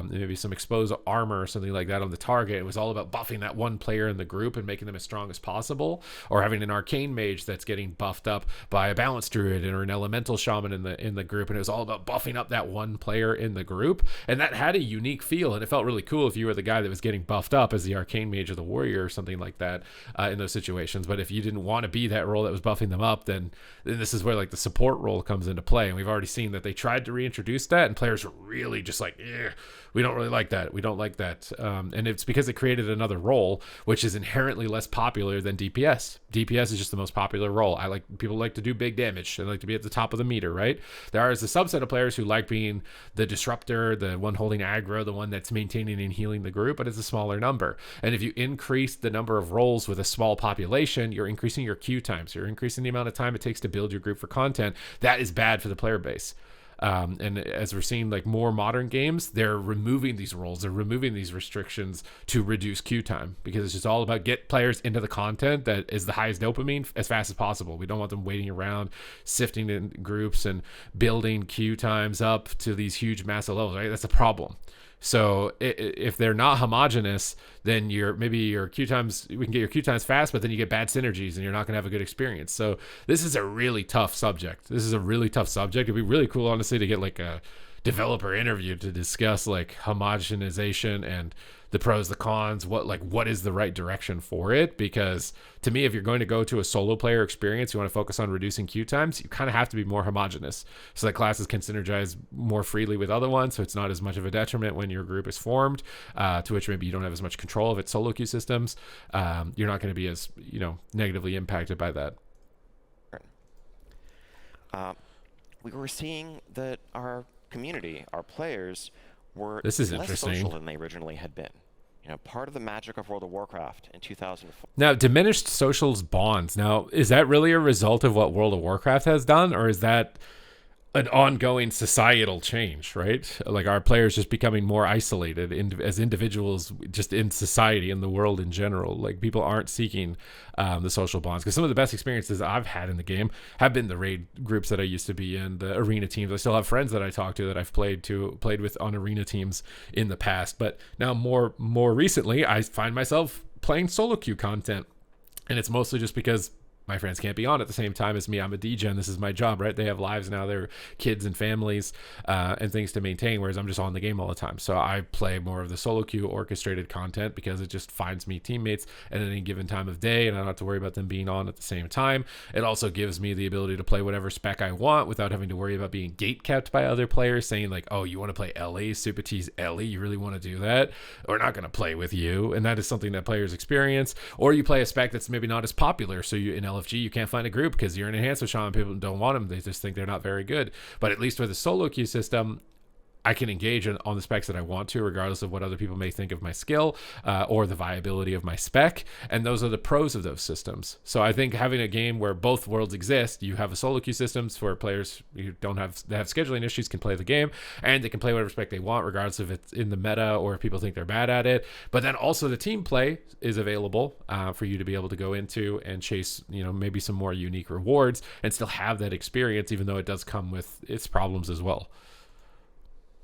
maybe some exposed armor or something like that on the target. It was all about buffing that one player in the group and making them as strong as possible, or having an arcane mage that's getting buffed up by a balanced druid or an elemental shaman in the group, and it was all about buffing up that one player in the group. And that had a unique feel, and it felt really cool if you were the guy that was getting buffed up as the arcane mage or the warrior or something like that in those situations. But if you didn't want to be that role that was buffing them up, then this is where like the support role comes into play. And we've already seen that they tried to reintroduce that, and players were really just like, we don't really like that. We don't like that. And it's because it created another role, which is inherently less popular than DPS. DPS is just the most popular role. People like to do big damage. They like to be at the top of the meter, right? right? There is a subset of players who like being the disruptor, the one holding aggro, the one that's maintaining and healing the group, but it's a smaller number. And if you increase the number of roles with a small population, you're increasing your queue times. You're increasing the amount of time it takes to build your group for content. That is bad for the player base. And as we're seeing, like more modern games, they're removing these roles, they're removing these restrictions to reduce queue time, because it's just all about get players into the content that is the highest dopamine as fast as possible. We don't want them waiting around, sifting in groups and building queue times up to these huge massive levels, right? That's a problem. So if they're not homogenous, then maybe your queue times, we can get your queue times fast, but then you get bad synergies and you're not going to have a good experience. So this is a really tough subject. It'd be really cool, honestly, to get like a developer interview to discuss like homogenization and the pros, the cons, what is the right direction for it. Because to me, if you're going to go to a solo player experience, you want to focus on reducing queue times, you kind of have to be more homogenous so that classes can synergize more freely with other ones, so it's not as much of a detriment when your group is formed, to which maybe you don't have as much control of its solo queue systems. You're not going to be as negatively impacted by that. We were seeing that our community, our players, were this is less interesting. social than they originally had been. Part of the magic of World of Warcraft in 2004. Now, diminished socials bonds. Now, is that really a result of what World of Warcraft has done, or is that an ongoing societal change, right? Like, our players just becoming more isolated as individuals, just in society, in the world in general. Like, people aren't seeking the social bonds, because some of the best experiences I've had in the game have been the raid groups that I used to be in, the arena teams. I still have friends that I talk to that I've played with on arena teams in the past, but now more recently, I find myself playing solo queue content, and it's mostly just because my friends can't be on at the same time as me. I'm a DJ, this is my job, right? They have lives now, they're kids and families and things to maintain, whereas I'm just on the game all the time. So I play more of the solo queue orchestrated content because it just finds me teammates at any given time of day, and I don't have to worry about them being on at the same time. It also gives me the ability to play whatever spec I want without having to worry about being gate kept by other players saying like, oh, you want to play LA, Supatease Ellie, you really want to do that? We're not going to play with you. And that is something that players experience. Or you play a spec that's maybe not as popular, so you in LFG you can't find a group because you're an enhancer shaman, people don't want them, they just think they're not very good. But at least with a solo queue system, I can engage on the specs that I want to, regardless of what other people may think of my skill or the viability of my spec. And those are the pros of those systems. So I think having a game where both worlds exist, you have a solo queue systems where players who that have scheduling issues can play the game, and they can play whatever spec they want, regardless if it's in the meta or if people think they're bad at it. But then also the team play is available for you to be able to go into and chase, maybe some more unique rewards and still have that experience, even though it does come with its problems as well.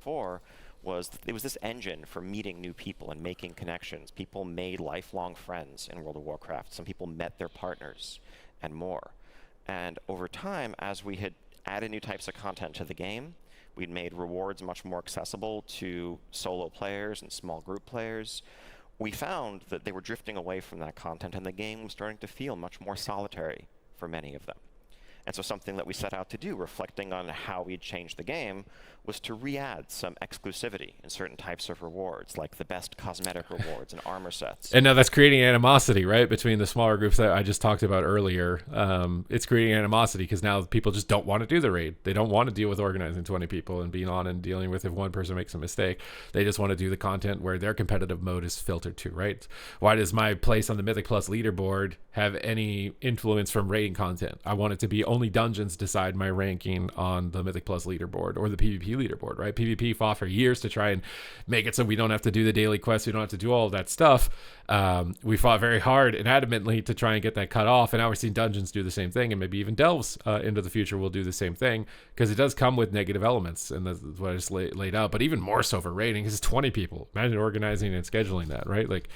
It was this engine for meeting new people and making connections. People made lifelong friends in World of Warcraft. Some people met their partners and more. And over time, as we had added new types of content to the game, we'd made rewards much more accessible to solo players and small group players. We found that they were drifting away from that content, and the game was starting to feel much more solitary for many of them. And so something that we set out to do, reflecting on how we'd changed the game, was to re-add some exclusivity in certain types of rewards, like the best cosmetic rewards and armor sets. And now that's creating animosity, right, between the smaller groups that I just talked about earlier. It's creating animosity because now people just don't want to do the raid. They don't want to deal with organizing 20 people and being on and dealing with if one person makes a mistake. They just want to do the content where their competitive mode is filtered to, right? Why does my place on the Mythic Plus leaderboard have any influence from raiding content? I want it to be only dungeons decide my ranking on the Mythic Plus leaderboard or the PvP leaderboard, right? PvP fought for years to try and make it so we don't have to do the daily quests, we don't have to do all of that stuff. We fought very hard and adamantly to try and get that cut off, and now we're seeing dungeons do the same thing, and maybe even delves into the future will do the same thing, because it does come with negative elements, and that's what I just laid out. But even more so for raiding, because it's 20 people. Imagine organizing and scheduling that, right? Like,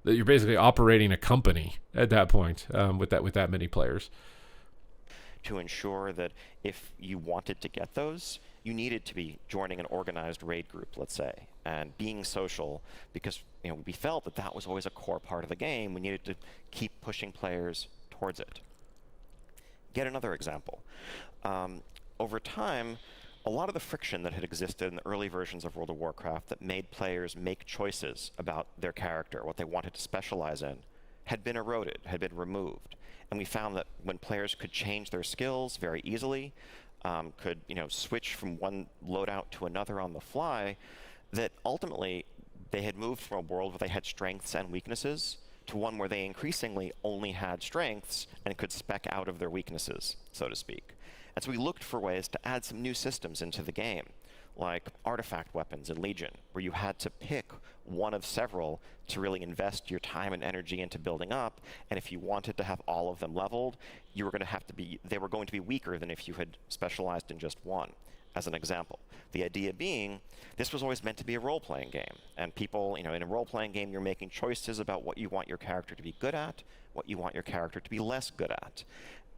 you're basically operating a company at that point with that many players. To ensure that if you wanted to get those, you needed to be joining an organized raid group, let's say, and being social, because we felt that that was always a core part of the game. We needed to keep pushing players towards it. Yet another example. Over time, a lot of the friction that had existed in the early versions of World of Warcraft that made players make choices about their character, what they wanted to specialize in, had been eroded, had been removed. And we found that when players could change their skills very easily, could switch from one loadout to another on the fly, that ultimately they had moved from a world where they had strengths and weaknesses to one where they increasingly only had strengths and could spec out of their weaknesses, so to speak. And so we looked for ways to add some new systems into the game, like artifact weapons in Legion, where you had to pick one of several to really invest your time and energy into building up. And if you wanted to have all of them leveled, they were going to be weaker than if you had specialized in just one, as an example. The idea being, this was always meant to be a role-playing game. And people, in a role-playing game, you're making choices about what you want your character to be good at, what you want your character to be less good at.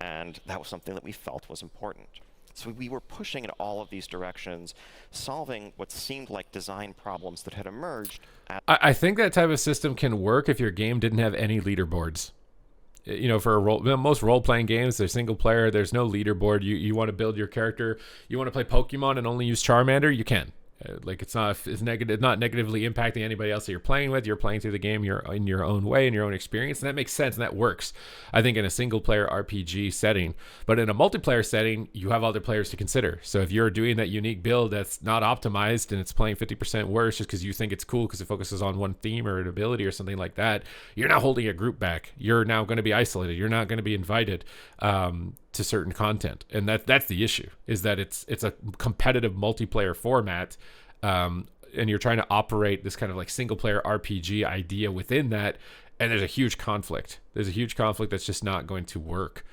And that was something that we felt was important. So we were pushing in all of these directions, solving what seemed like design problems that had emerged. I think that type of system can work if your game didn't have any leaderboards. For most role-playing games, they're single player. There's no leaderboard. You want to build your character. You want to play Pokemon and only use Charmander, you can. It's not negatively impacting anybody else that you're playing with. You're playing through the game you're in your own way, in your own experience, and that makes sense and that works, I think, in a single player RPG setting. But in a multiplayer setting, you have other players to consider. So if you're doing that unique build that's not optimized and it's playing 50% worse just because you think it's cool because it focuses on one theme or an ability or something like that, you're now holding a group back. You're now going to be isolated. You're not going to be invited to certain content, and that's the issue, is that it's a competitive multiplayer format, and you're trying to operate this kind of like single player RPG idea within that, and there's a huge conflict that's just not going to work,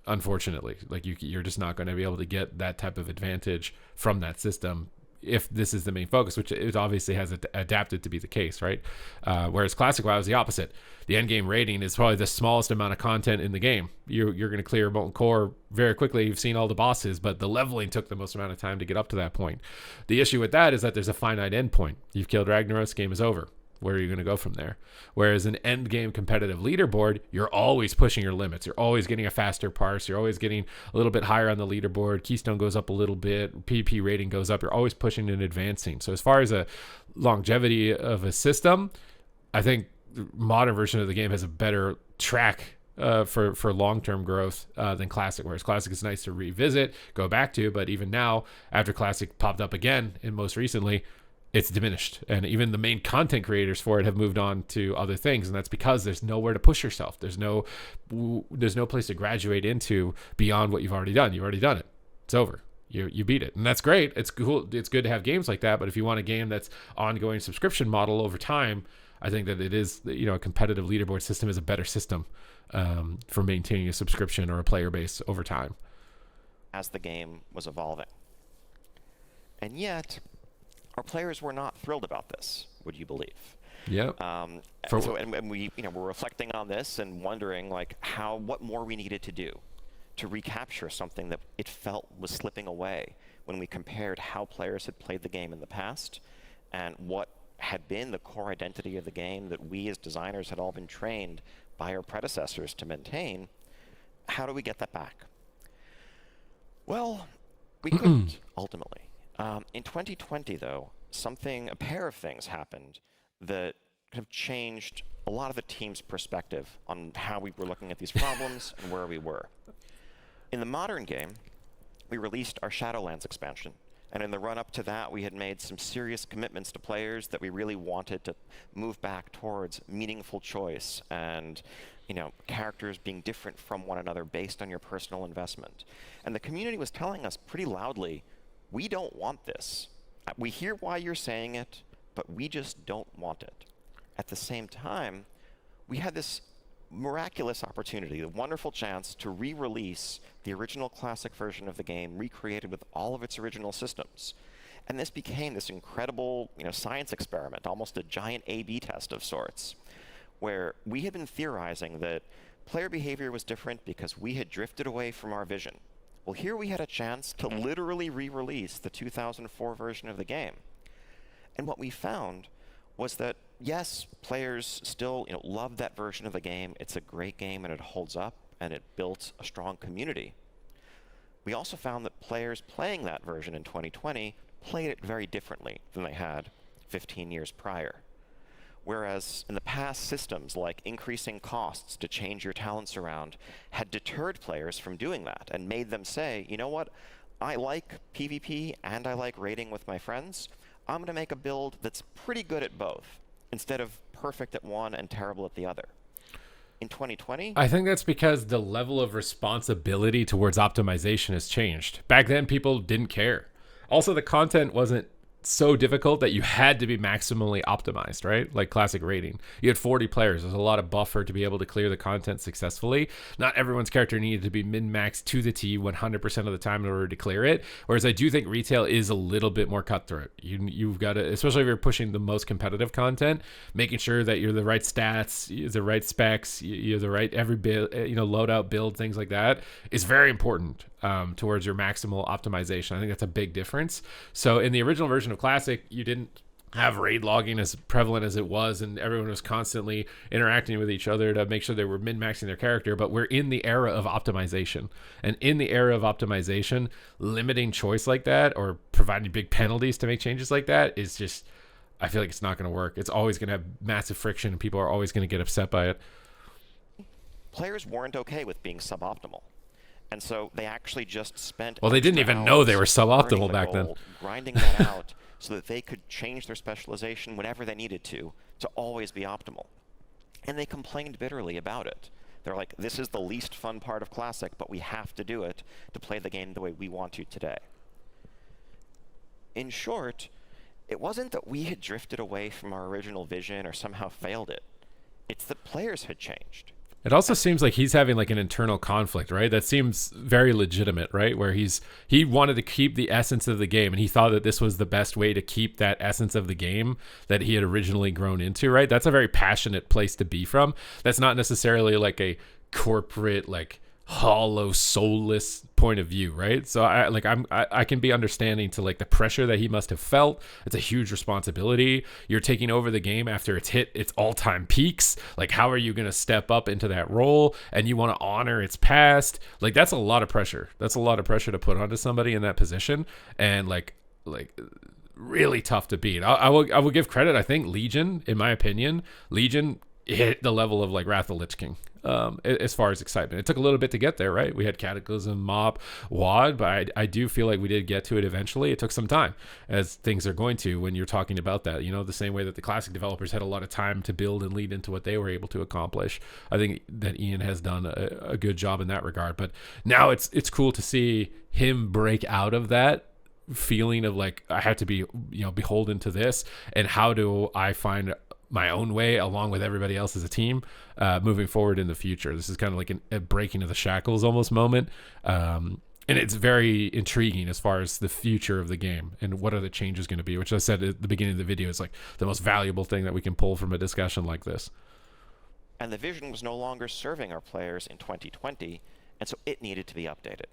unfortunately. Like you're just not going to be able to get that type of advantage from that system if this is the main focus, which it obviously has adapted to be the case, right? Whereas Classic WoW is the opposite. The end game rating is probably the smallest amount of content in the game. You're going to clear Molten Core very quickly. You've seen all the bosses, but the leveling took the most amount of time to get up to that point. The issue with that is that there's a finite end point. You've killed Ragnaros, game is over. Where are you going to go from there? Whereas an end game competitive leaderboard, you're always pushing your limits. You're always getting a faster parse. You're always getting a little bit higher on the leaderboard. Keystone goes up a little bit. PvP rating goes up. You're always pushing and advancing. So as far as a longevity of a system, I think the modern version of the game has a better track for long-term growth than Classic. Whereas Classic is nice to revisit, go back to, but even now, after Classic popped up again, and most recently, it's diminished, and even the main content creators for it have moved on to other things, and that's because there's nowhere to push yourself. There's no place to graduate into beyond what you've already done. You've already done it. It's over. You beat it, and that's great. It's cool. It's good to have games like that. But if you want a game that's ongoing subscription model over time, I think that it is, a competitive leaderboard system is a better system for maintaining a subscription or a player base over time. As the game was evolving, and yet our players were not thrilled about this, would you believe? Yeah. And we, were reflecting on this and wondering, what more we needed to do to recapture something that it felt was slipping away when we compared how players had played the game in the past and what had been the core identity of the game that we as designers had all been trained by our predecessors to maintain. How do we get that back? Well, we couldn't, ultimately. In 2020, though, a pair of things happened that have changed a lot of the team's perspective on how we were looking at these problems and where we were. In the modern game, we released our Shadowlands expansion, and in the run-up to that, we had made some serious commitments to players that we really wanted to move back towards meaningful choice and characters being different from one another based on your personal investment. And the community was telling us pretty loudly, we don't want this. We hear why you're saying it, but we just don't want it. At the same time, we had this miraculous opportunity, the wonderful chance to re-release the original Classic version of the game, recreated with all of its original systems. And this became this incredible, science experiment, almost a giant A/B test of sorts, where we had been theorizing that player behavior was different because we had drifted away from our vision. Well, here we had a chance to literally re-release the 2004 version of the game. And what we found was that, yes, players still love that version of the game. It's a great game, and it holds up, and it built a strong community. We also found that players playing that version in 2020 played it very differently than they had 15 years prior. Whereas in the past, systems like increasing costs to change your talents around had deterred players from doing that and made them say, you know what, I like PvP and I like raiding with my friends. I'm going to make a build that's pretty good at both, instead of perfect at one and terrible at the other. In 2020, I think that's because the level of responsibility towards optimization has changed. Back then, people didn't care. Also, the content wasn't so difficult that you had to be maximally optimized, right? Like classic raiding. You had 40 players. There's a lot of buffer to be able to clear the content successfully. Not everyone's character needed to be min-maxed to the T 100% of the time in order to clear it. Whereas I do think retail is a little bit more cutthroat. You've got to, especially if you're pushing the most competitive content, making sure that you're the right stats, the right specs, you're the right every build, loadout build, things like that is very important. Towards your maximal optimization. I think that's a big difference. So in the original version of Classic, you didn't have raid logging as prevalent as it was, and everyone was constantly interacting with each other to make sure they were min-maxing their character. But we're in the era of optimization. And in the era of optimization, limiting choice like that or providing big penalties to make changes like that is just, I feel like it's not going to work. It's always going to have massive friction, and people are always going to get upset by it. Players weren't okay with being suboptimal. And so they actually just spent. Well, they didn't even know they were suboptimal back then. Grinding that out so that they could change their specialization whenever they needed to always be optimal. And they complained bitterly about it. They're like, this is the least fun part of Classic, but we have to do it to play the game the way we want to today. In short, it wasn't that we had drifted away from our original vision or somehow failed it. It's that players had changed. It also seems like he's having like an internal conflict, right? That seems very legitimate, right? Where he wanted to keep the essence of the game, and he thought that this was the best way to keep that essence of the game that he had originally grown into, right? That's a very passionate place to be from. That's not necessarily like a corporate, like hollow, soulless point of view, right? So I can be understanding to like the pressure that he must have felt. It's a huge responsibility. You're taking over the game after it's hit its all-time peaks. Like, how are you going to step up into that role? And you want to honor its past. Like, that's a lot of pressure. That's a lot of pressure to put onto somebody in that position, and like really tough to beat. I will give credit. I think Legion, in my opinion, hit the level of like Wrath of Lich King. As far as excitement, it took a little bit to get there, right? We had Cataclysm, Mop, WoD, but I do feel like we did get to it eventually. It took some time, as things are going to when you're talking about that, the same way that the Classic developers had a lot of time to build and lead into what they were able to accomplish. I think that Ian has done a good job in that regard, but now it's cool to see him break out of that feeling of like, I have to be beholden to this, and how do I find my own way along with everybody else as a team moving forward in the future. This is kind of like a breaking of the shackles almost moment, and it's very intriguing as far as the future of the game and what are the changes going to be, which I said at the beginning of the video is like the most valuable thing that we can pull from a discussion like this. And the vision was no longer serving our players in 2020, and so it needed to be updated.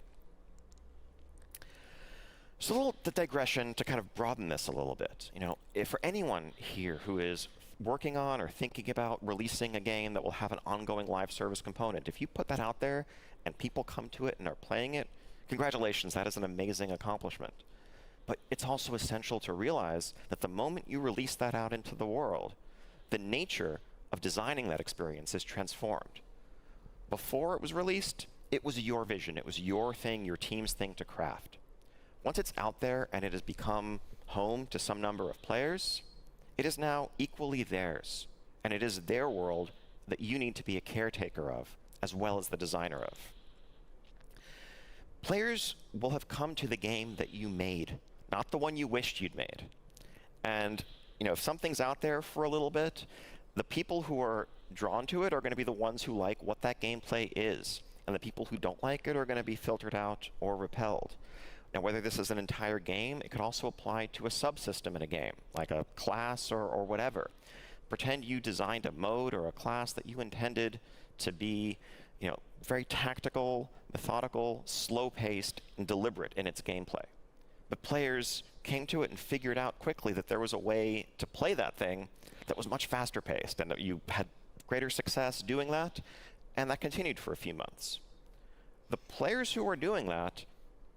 So a little digression to kind of broaden this a little bit. If for anyone here who is working on or thinking about releasing a game that will have an ongoing live service component, if you put that out there and people come to it and are playing it, congratulations, that is an amazing accomplishment. But it's also essential to realize that the moment you release that out into the world, the nature of designing that experience is transformed. Before it was released, it was your vision, it was your thing, your team's thing to craft. Once it's out there and it has become home to some number of players, it is now equally theirs, and it is their world that you need to be a caretaker of, as well as the designer of. Players will have come to the game that you made, not the one you wished you'd made. And, if something's out there for a little bit, the people who are drawn to it are going to be the ones who like what that gameplay is, and the people who don't like it are going to be filtered out or repelled. Now, whether this is an entire game, it could also apply to a subsystem in a game, like a class or whatever. Pretend you designed a mode or a class that you intended to be, very tactical, methodical, slow-paced, and deliberate in its gameplay. But players came to it and figured out quickly that there was a way to play that thing that was much faster-paced, and that you had greater success doing that, and that continued for a few months. The players who are doing that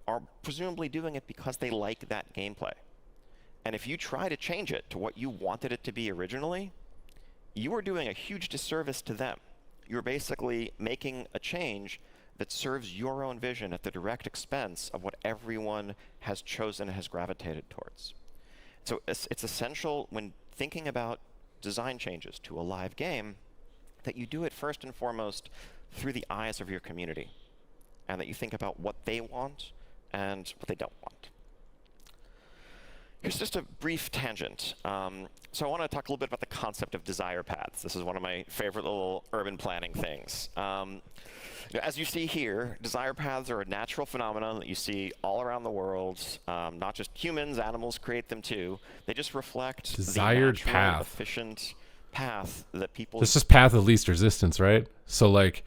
are presumably doing it because they like that gameplay. And if you try to change it to what you wanted it to be originally, you are doing a huge disservice to them. You're basically making a change that serves your own vision at the direct expense of what everyone has chosen and has gravitated towards. So it's essential when thinking about design changes to a live game that you do it first and foremost through the eyes of your community, and that you think about what they want and what they don't want. Here's just a brief tangent. So I want to talk a little bit about the concept of desire paths. This is one of my favorite little urban planning things. As you see here, desire paths are a natural phenomenon that you see all around the world. Not just humans, animals create them too. They just reflect Desired the natural, path. efficient path that people... This is path of least resistance, right? So like,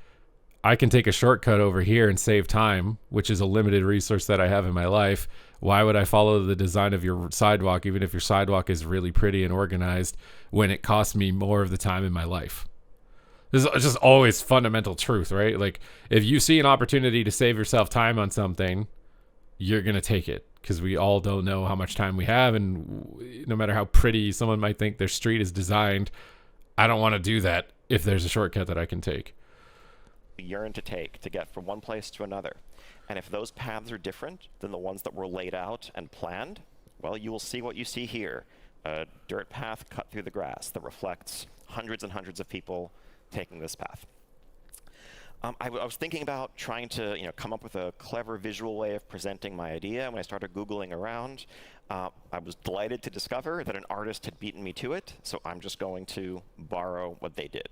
I can take a shortcut over here and save time, which is a limited resource that I have in my life. Why would I follow the design of your sidewalk, even if your sidewalk is really pretty and organized, when it costs me more of the time in my life? This is just always fundamental truth, right? Like, if you see an opportunity to save yourself time on something, you're going to take it, because we all don't know how much time we have, and no matter how pretty someone might think their street is designed, I don't want to do that if there's a shortcut that I can take. Yearn to take to get from one place to another. And if those paths are different than the ones that were laid out and planned, well, you will see what you see here. A dirt path cut through the grass that reflects hundreds and hundreds of people taking this path. I was thinking about trying to come up with a clever visual way of presenting my idea. And when I started Googling around, I was delighted to discover that an artist had beaten me to it. So I'm just going to borrow what they did.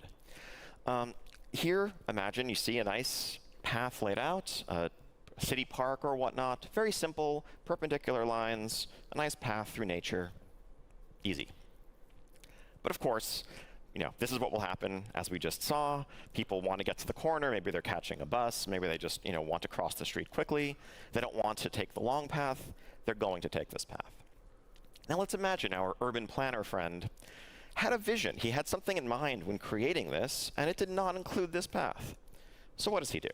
Here, imagine you see a nice path laid out, a city park or whatnot. Very simple, perpendicular lines, a nice path through nature. Easy. But of course, this is what will happen, as we just saw. People want to get to the corner. Maybe they're catching a bus. Maybe they just want to cross the street quickly. They don't want to take the long path. They're going to take this path. Now let's imagine our urban planner friend had a vision. He had something in mind when creating this, and it did not include this path. So what does he do?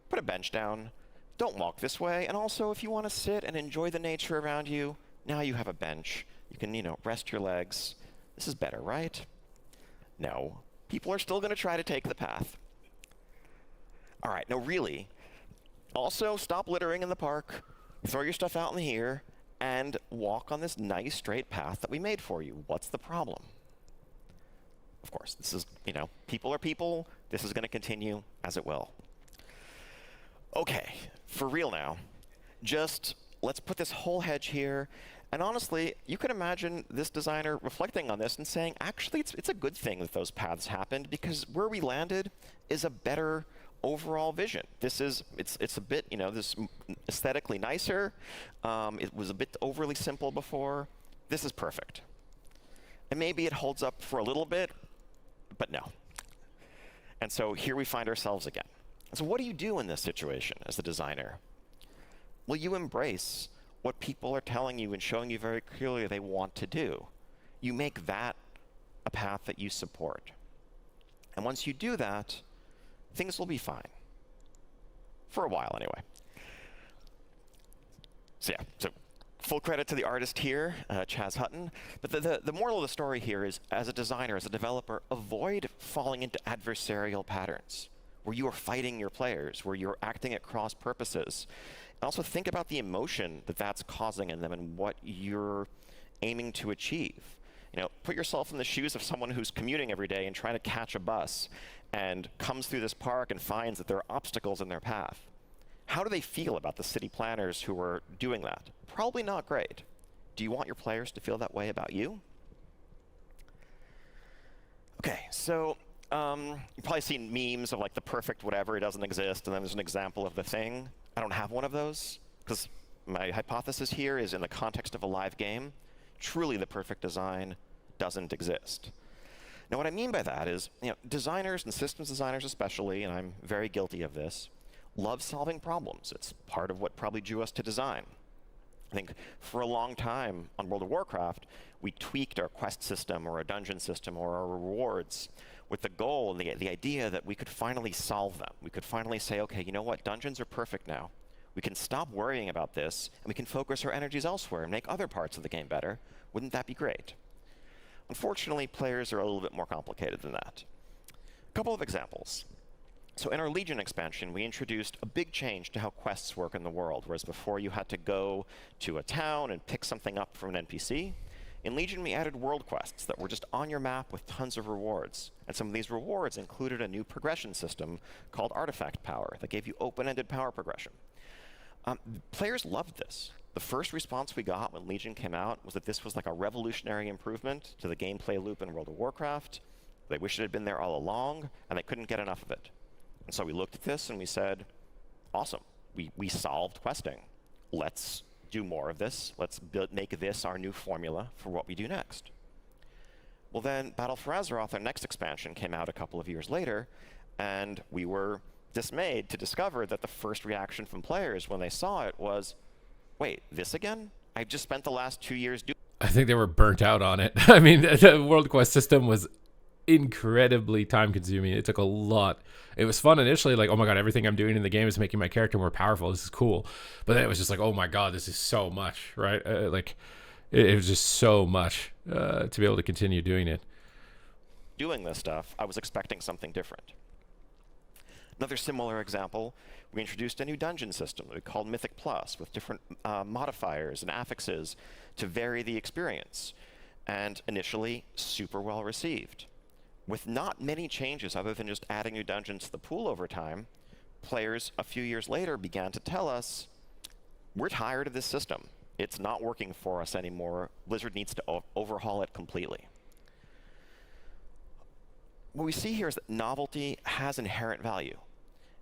Put a bench down. Don't walk this way. And also, if you want to sit and enjoy the nature around you, now you have a bench. You can, rest your legs. This is better, right? No. People are still going to try to take the path. All right, no, really. Also, stop littering in the park. Throw your stuff out in here. And walk on this nice straight path that we made for you. What's the problem? Of course, this is, people are people. This is going to continue as it will. Okay, for real now. Just let's put this whole hedge here. And honestly, you can imagine this designer reflecting on this and saying, actually, it's a good thing that those paths happened, because where we landed is a better overall vision. This is, it's a bit, this aesthetically nicer. It was a bit overly simple before. This is perfect. And maybe it holds up for a little bit, but no. And so here we find ourselves again. So what do you do in this situation as a designer? Well, you embrace what people are telling you and showing you very clearly they want to do. You make that a path that you support. And once you do that, things will be fine. For a while, anyway. So full credit to the artist here, Chaz Hutton. But the moral of the story here is, as a designer, as a developer, avoid falling into adversarial patterns, where you are fighting your players, where you're acting at cross purposes. And also think about the emotion that that's causing in them and what you're aiming to achieve. Put yourself in the shoes of someone who's commuting every day and trying to catch a bus and comes through this park and finds that there are obstacles in their path. How do they feel about the city planners who are doing that? Probably not great. Do you want your players to feel that way about you? Okay, so you've probably seen memes of like the perfect whatever, it doesn't exist, and then there's an example of the thing. I don't have one of those, because my hypothesis here is, in the context of a live game, truly the perfect design doesn't exist. Now, what I mean by that is, designers and systems designers especially, and I'm very guilty of this, love solving problems. It's part of what probably drew us to design. I think for a long time on World of Warcraft, we tweaked our quest system or our dungeon system or our rewards with the goal and the idea that we could finally solve them. We could finally say, okay, you know what? Dungeons are perfect now. We can stop worrying about this, and we can focus our energies elsewhere and make other parts of the game better. Wouldn't that be great? Unfortunately, players are a little bit more complicated than that. A couple of examples. So in our Legion expansion, we introduced a big change to how quests work in the world, whereas before you had to go to a town and pick something up from an NPC. In Legion, we added world quests that were just on your map with tons of rewards. And some of these rewards included a new progression system called Artifact Power that gave you open-ended power progression. Players loved this. The first response we got when Legion came out was that this was like a revolutionary improvement to the gameplay loop in World of Warcraft. They wished it had been there all along, and they couldn't get enough of it. And so we looked at this and we said, awesome, we solved questing. Let's do more of this. Let's make this our new formula for what we do next. Well then, Battle for Azeroth, our next expansion, came out a couple of years later, and we were dismayed to discover that the first reaction from players when they saw it was, wait, this again? I've just spent the last 2 years doing. I think they were burnt out on it. I mean, the World Quest system was incredibly time consuming. It took a lot. It was fun initially, like, oh my god, everything I'm doing in the game is making my character more powerful. This is cool. But then it was just like, oh my god, this is so much, right? It was just so much to be able to continue doing it. Doing this stuff, I was expecting something different. Another similar example, we introduced a new dungeon system that we called Mythic Plus with different modifiers and affixes to vary the experience. And initially, super well received. With not many changes other than just adding new dungeons to the pool over time, players a few years later began to tell us, we're tired of this system. It's not working for us anymore. Blizzard needs to overhaul it completely. What we see here is that novelty has inherent value.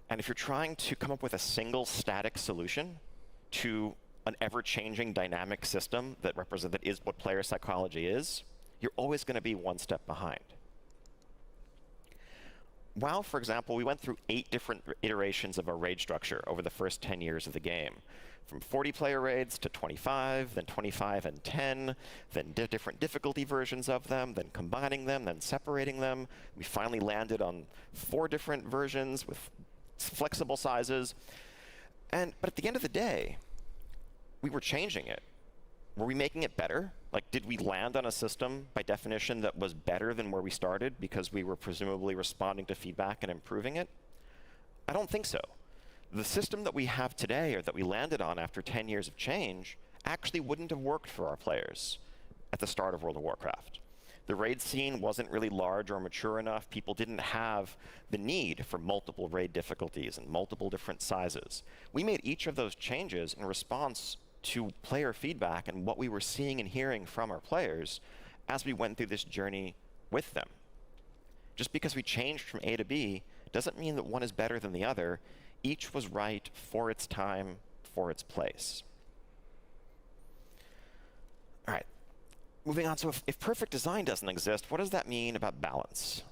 And if you're trying to come up with a single static solution to an ever-changing dynamic system that is what player psychology is, you're always going to be one step behind. WoW, for example, we went through 8 different iterations of our raid structure over the first 10 years of the game. From 40-player raids to 25, then 25 and 10, then different difficulty versions of them, then combining them, then separating them. We finally landed on 4 different versions with flexible sizes. But at the end of the day, we were changing it. Were we making it better? Like, did we land on a system, by definition, that was better than where we started because we were presumably responding to feedback and improving it? I don't think so. The system that we have today, or that we landed on after 10 years of change, actually wouldn't have worked for our players at the start of World of Warcraft. The raid scene wasn't really large or mature enough. People didn't have the need for multiple raid difficulties and multiple different sizes. We made each of those changes in response to player feedback and what we were seeing and hearing from our players as we went through this journey with them. Just because we changed from A to B doesn't mean that one is better than the other. Each was right for its time, for its place. All right, moving on. So if perfect design doesn't exist, what does that mean about balance?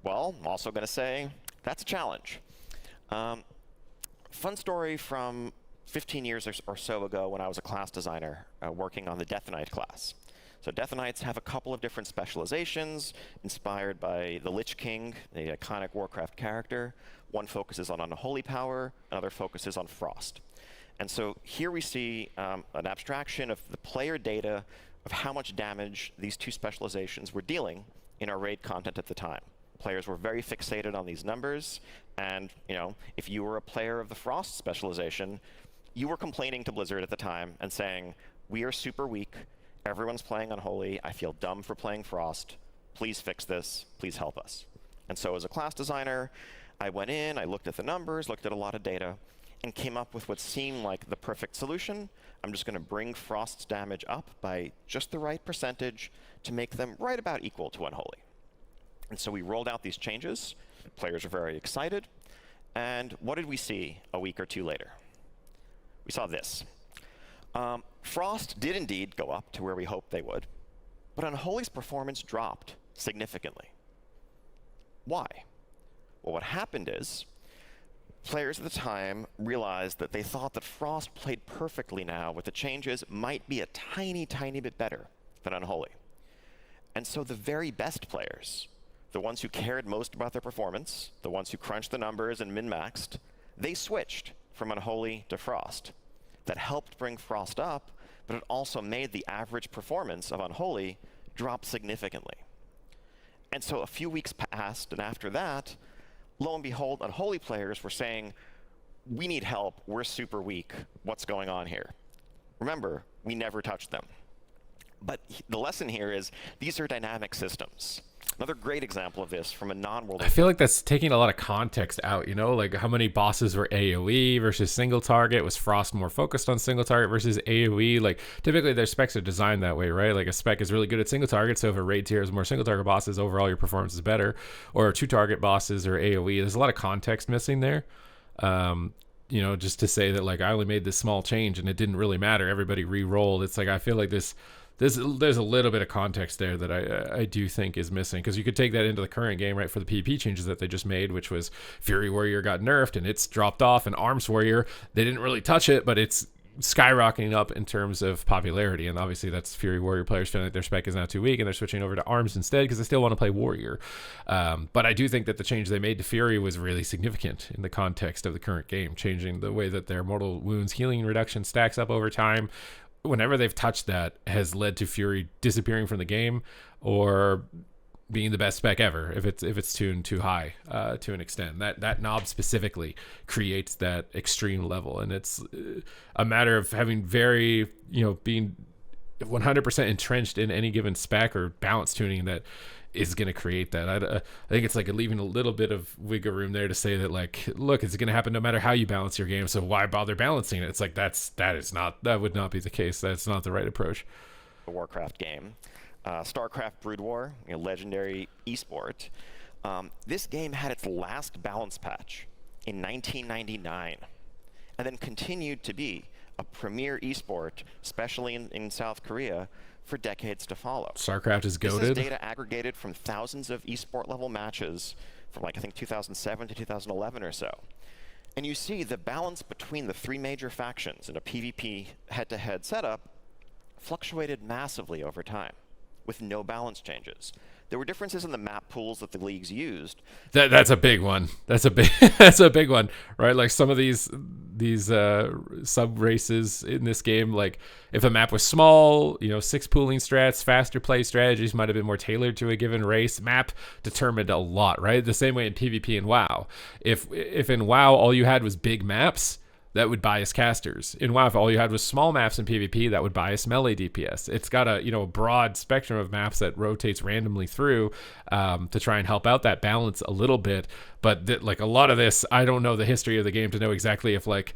Well, I'm also going to say that's a challenge. Fun story from 15 years or so ago when I was a class designer working on the Death Knight class. So Death Knights have a couple of different specializations inspired by the Lich King, the iconic Warcraft character. One focuses on unholy power, another focuses on frost. And so here we see an abstraction of the player data of how much damage these two specializations were dealing in our raid content at the time. Players were very fixated on these numbers, and if you were a player of the frost specialization, you were complaining to Blizzard at the time and saying, we are super weak, everyone's playing Unholy, I feel dumb for playing Frost, please fix this, please help us. And so as a class designer, I went in, I looked at the numbers, looked at a lot of data, and came up with what seemed like the perfect solution. I'm just going to bring Frost's damage up by just the right percentage to make them right about equal to Unholy. And so we rolled out these changes, players were very excited, and what did we see a week or two later? We saw this. Frost did indeed go up to where we hoped they would, but Unholy's performance dropped significantly. Why? Well, what happened is players at the time realized that they thought that Frost played perfectly now with the changes might be a tiny, tiny bit better than Unholy. And so the very best players, the ones who cared most about their performance, the ones who crunched the numbers and min-maxed, they switched from Unholy to Frost. That helped bring Frost up, but it also made the average performance of Unholy dropped significantly. And so a few weeks passed, and after that, lo and behold, unholy players were saying, we need help, we're super weak, what's going on here? Remember, we never touched them. But the lesson here is these are dynamic systems. Another great example of this from a non-world. I feel like that's taking a lot of context out, you know, like how many bosses were AoE versus single target. Was Frost more focused on single target versus AoE? Like typically their specs are designed that way, right? Like a spec is really good at single target, so if a raid tier has more single target bosses, overall your performance is better. Or two target bosses or AoE. There's a lot of context missing there. You know, just to say that like I only made this small change and it didn't really matter. Everybody re-rolled. It's like I feel like there's a little bit of context there that I do think is missing, because you could take that into the current game, right, for the PvP changes that they just made, which was Fury Warrior got nerfed and it's dropped off, and Arms Warrior, they didn't really touch it, but it's skyrocketing up in terms of popularity, and obviously that's Fury Warrior players feeling like their spec is now too weak and they're switching over to Arms instead because they still want to play Warrior. But I do think that the change they made to Fury was really significant in the context of the current game, changing the way that their mortal wounds healing reduction stacks up over time. Whenever they've touched that has led to Fury disappearing from the game or being the best spec ever if it's tuned too high to an extent. That knob specifically creates that extreme level, and it's a matter of having very, you know, being 100% entrenched in any given spec or balance tuning that is going to create that. I think it's like leaving a little bit of wiggle room there to say that, like, look, it's going to happen no matter how you balance your game, so why bother balancing it? It's like that would not be the case. That's not the right approach. A Warcraft game, StarCraft Brood War, legendary esport. This game had its last balance patch in 1999, and then continued to be a premier esport, especially in South Korea, for decades to follow. StarCraft is goated. This is data aggregated from thousands of esport level matches from, like, I think 2007 to 2011 or so. And you see the balance between the three major factions in a PvP head-to-head setup fluctuated massively over time with no balance changes. There were differences in the map pools that the leagues used. That's a big one. That's a big one, right? Like some of these sub races in this game, like if a map was small, 6 pooling strats, faster play strategies might have been more tailored to a given race. Map determined a lot, right? The same way in PvP and WoW. If in WoW all you had was big maps, that would bias casters. In WoW, if all you had was small maps in PvP, that would bias melee DPS. It's got a broad spectrum of maps that rotates randomly through to try and help out that balance a little bit. But like a lot of this, I don't know the history of the game to know exactly if, like,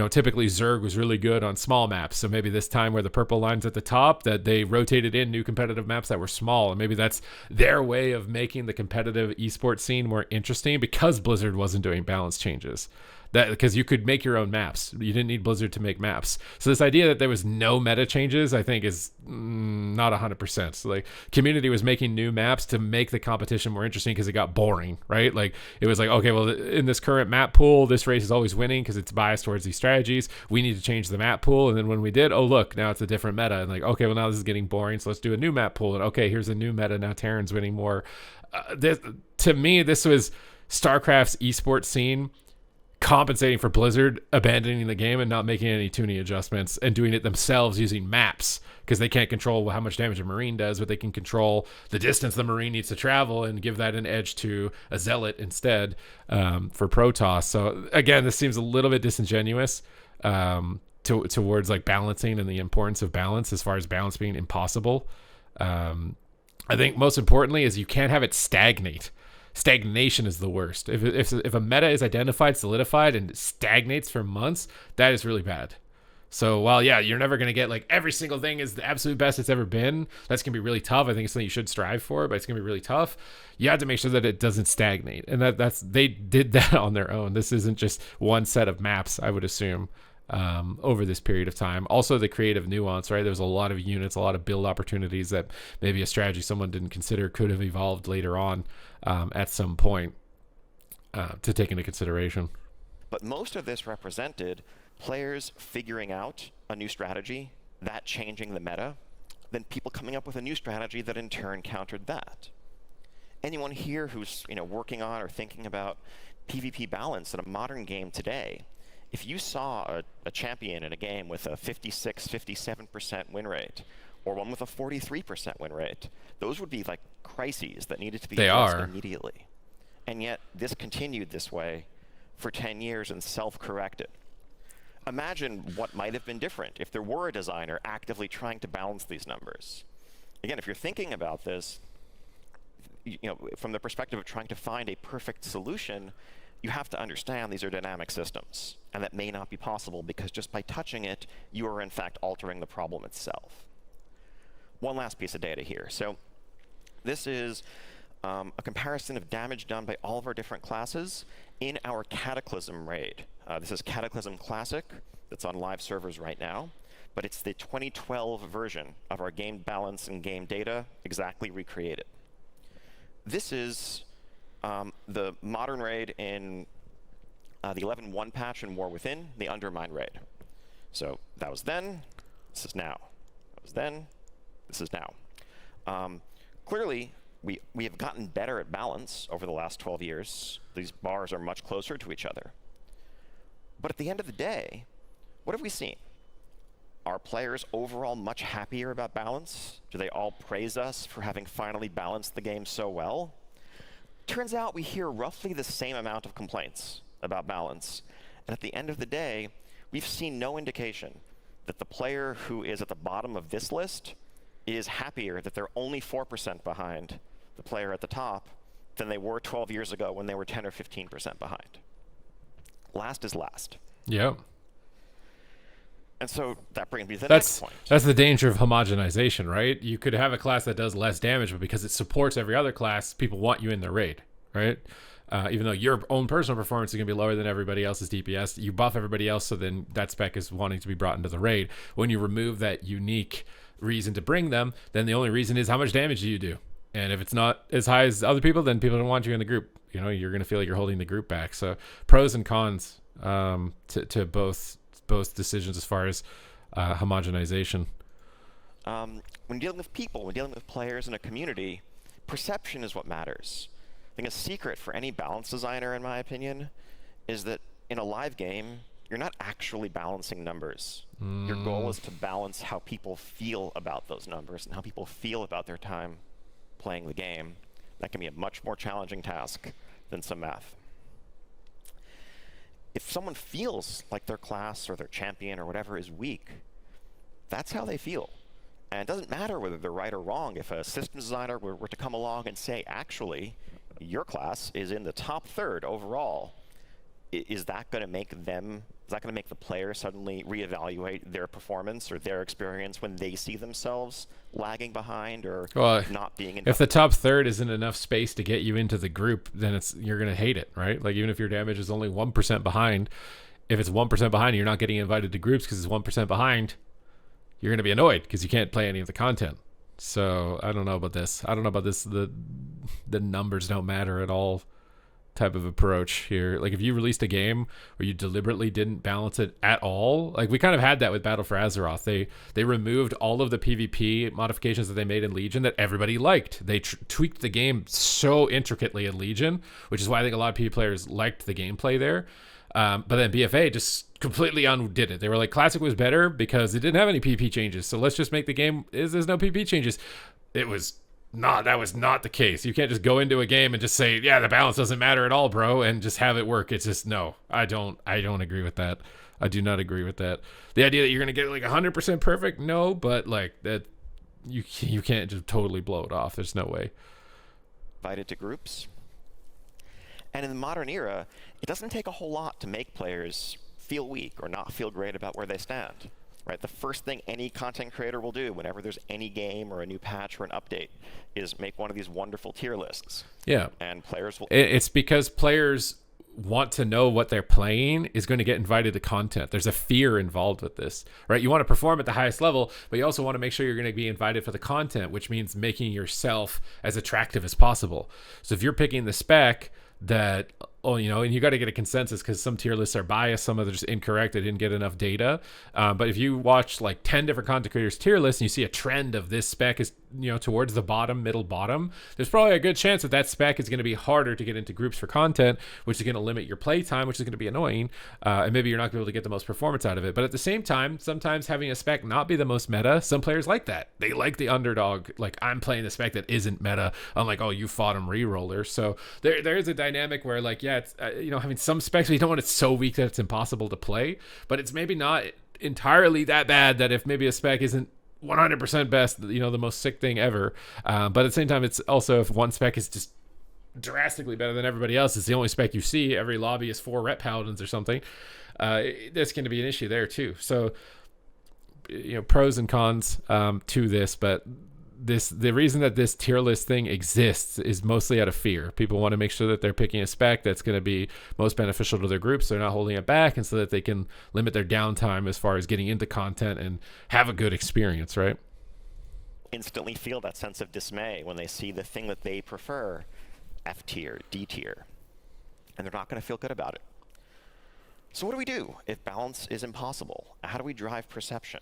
typically Zerg was really good on small maps. So maybe this time where the purple line's at the top, that they rotated in new competitive maps that were small. And maybe that's their way of making the competitive esports scene more interesting, because Blizzard wasn't doing balance changes. Because you could make your own maps. You didn't need Blizzard to make maps. So this idea that there was no meta changes, I think, is not 100%. So, like, community was making new maps to make the competition more interesting because it got boring, right? Like, it was like, okay, well, in this current map pool, this race is always winning because it's biased towards these strategies. We need to change the map pool. And then when we did, oh, look, now it's a different meta. And like, okay, well, now this is getting boring, so let's do a new map pool. And okay, here's a new meta. Now Terran's winning more. To me, this was StarCraft's esports scene compensating for Blizzard abandoning the game and not making any tuning adjustments and doing it themselves using maps, because they can't control how much damage a Marine does, but they can control the distance the Marine needs to travel and give that an edge to a Zealot instead for Protoss. So again, this seems a little bit disingenuous towards like balancing and the importance of balance, as far as balance being impossible. I think most importantly is you can't have it stagnate. Stagnation is the worst. If a meta is identified, solidified, and stagnates for months, that is really bad. So while, yeah, you're never going to get like every single thing is the absolute best it's ever been, that's going to be really tough. I think it's something you should strive for, but it's going to be really tough. You have to make sure that it doesn't stagnate. And they did that on their own. This isn't just one set of maps, I would assume, over this period of time. Also the creative nuance, right? There's a lot of units, a lot of build opportunities that maybe a strategy someone didn't consider could have evolved later on at some point to take into consideration. But most of this represented players figuring out a new strategy, that changing the meta, then people coming up with a new strategy that in turn countered that. Anyone here who's working on or thinking about PvP balance in a modern game today, if you saw a champion in a game with a 56, 57% win rate, or one with a 43% win rate. Those would be like crises that needed to be They addressed are. immediately. And yet this continued this way for 10 years and self-corrected. Imagine what might have been different if there were a designer actively trying to balance these numbers. Again, if you're thinking about this, from the perspective of trying to find a perfect solution, you have to understand these are dynamic systems, and that may not be possible because just by touching it, you are in fact altering the problem itself. One last piece of data here. So this is a comparison of damage done by all of our different classes in our Cataclysm raid. This is Cataclysm Classic that's on live servers right now, but it's the 2012 version of our game balance and game data exactly recreated. This is the modern raid in the 11.1 patch in War Within, the Undermine raid. So that was then, this is now. That was then, this is now. Clearly, we have gotten better at balance over the last 12 years. These bars are much closer to each other. But at the end of the day, what have we seen? Are players overall much happier about balance? Do they all praise us for having finally balanced the game so well? Turns out we hear roughly the same amount of complaints about balance. And at the end of the day, we've seen no indication that the player who is at the bottom of this list is happier that they're only 4% behind the player at the top than they were 12 years ago when they were 10 or 15% behind. Last is last. Yep. And so that brings me to the next point. That's the danger of homogenization, right? You could have a class that does less damage, but because it supports every other class, people want you in their raid, right? Even though your own personal performance is going to be lower than everybody else's DPS, you buff everybody else, so then that spec is wanting to be brought into the raid. When you remove that unique reason to bring them, then the only reason is how much damage do you do? And if it's not as high as other people, then people don't want you in the group. You're going to feel like you're holding the group back. So pros and cons to both decisions as far as homogenization. When dealing with people, when dealing with players in a community, perception is what matters. I think a secret for any balance designer, in my opinion, is that in a live game, you're not actually balancing numbers. Your goal is to balance how people feel about those numbers and how people feel about their time playing the game. That can be a much more challenging task than some math. If someone feels like their class or their champion or whatever is weak, that's how they feel. And it doesn't matter whether they're right or wrong. If a systems designer were to come along and say, actually, your class is in the top third overall, is that going to make the player suddenly reevaluate their performance or their experience when they see themselves lagging behind or not being in? If the top third isn't enough space to get you into the group, then you're going to hate it, right? Like even if your damage is only 1% behind, if it's 1% behind and you're not getting invited to groups because it's 1% behind, you're going to be annoyed because you can't play any of the content. So I don't know about this. The numbers don't matter at all type of approach here. Like if you released a game where you deliberately didn't balance it at all, like we kind of had that with Battle for Azeroth. They removed all of the PvP modifications that they made in Legion that everybody liked. They tweaked the game so intricately in Legion, which is why I think a lot of PvP players liked the gameplay there. But then BFA just completely undid it. They were like, Classic was better because it didn't have any PvP changes, so let's just make the game there's no PvP changes. That was not the case. You can't just go into a game and just say, yeah, the balance doesn't matter at all, bro, and just have it work. It's just, no, I don't agree with that. I do not agree with that. The idea that you're going to get like 100% perfect, no, but like that you can't just totally blow it off. There's no way. Invited to groups. And in the modern era, it doesn't take a whole lot to make players feel weak or not feel great about where they stand. Right? The first thing any content creator will do whenever there's any game or a new patch or an update is make one of these wonderful tier lists. Yeah. And players will... It's because players want to know what they're playing is going to get invited to content. There's a fear involved with this, right? You want to perform at the highest level, but you also want to make sure you're going to be invited for the content, which means making yourself as attractive as possible. So if you're picking the spec that, and you got to get a consensus because some tier lists are biased, some are just incorrect, they didn't get enough data. But if you watch like 10 different content creators tier lists and you see a trend of this spec is towards the middle bottom, there's probably a good chance that that spec is going to be harder to get into groups for content, which is going to limit your play time, which is going to be annoying, and maybe you're not going to be able to get the most performance out of it. But at the same time, sometimes having a spec not be the most meta, some players like that. They like the underdog. Like, I'm playing the spec that isn't meta, unlike, oh, you fought him reroller. So there is a dynamic where, like, yeah, it's having some specs, you don't want it so weak that it's impossible to play, but it's maybe not entirely that bad that if maybe a spec isn't 100% best, the most sick thing ever, but at the same time, it's also, if one spec is just drastically better than everybody else, it's the only spec you see, every lobby is 4 rep paladins or something, there's going to be an issue there too. So pros and cons to this, but the reason that this tier list thing exists is mostly out of fear. People want to make sure that they're picking a spec that's going to be most beneficial to their groups, so they're not holding it back, and so that they can limit their downtime as far as getting into content and have a good experience, right? Instantly feel that sense of dismay when they see the thing that they prefer, F tier, D tier, and they're not going to feel good about it. So what do we do if balance is impossible? How do we drive perception?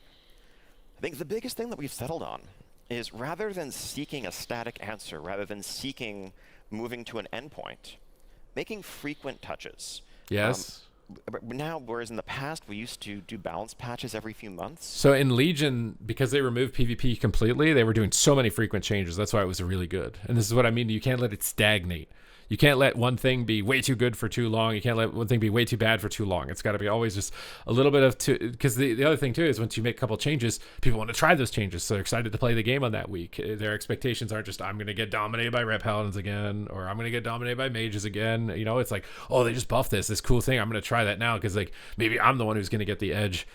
I think the biggest thing that we've settled on is, rather than seeking a static answer, rather than seeking moving to an endpoint, making frequent touches. Yes. Now, whereas in the past we used to do balance patches every few months. So in Legion, because they removed PvP completely, they were doing so many frequent changes. That's why it was really good. And this is what I mean. You can't let it stagnate. You can't let one thing be way too good for too long. You can't let one thing be way too bad for too long. It's got to be always just a little bit of because the other thing too is, once you make a couple changes, people want to try those changes, so they're excited to play the game on that week. Their expectations aren't just, I'm going to get dominated by rep paladins again, or I'm going to get dominated by mages again. It's like, oh, they just buffed this cool thing, I'm going to try that now because, like, maybe I'm the one who's going to get the edge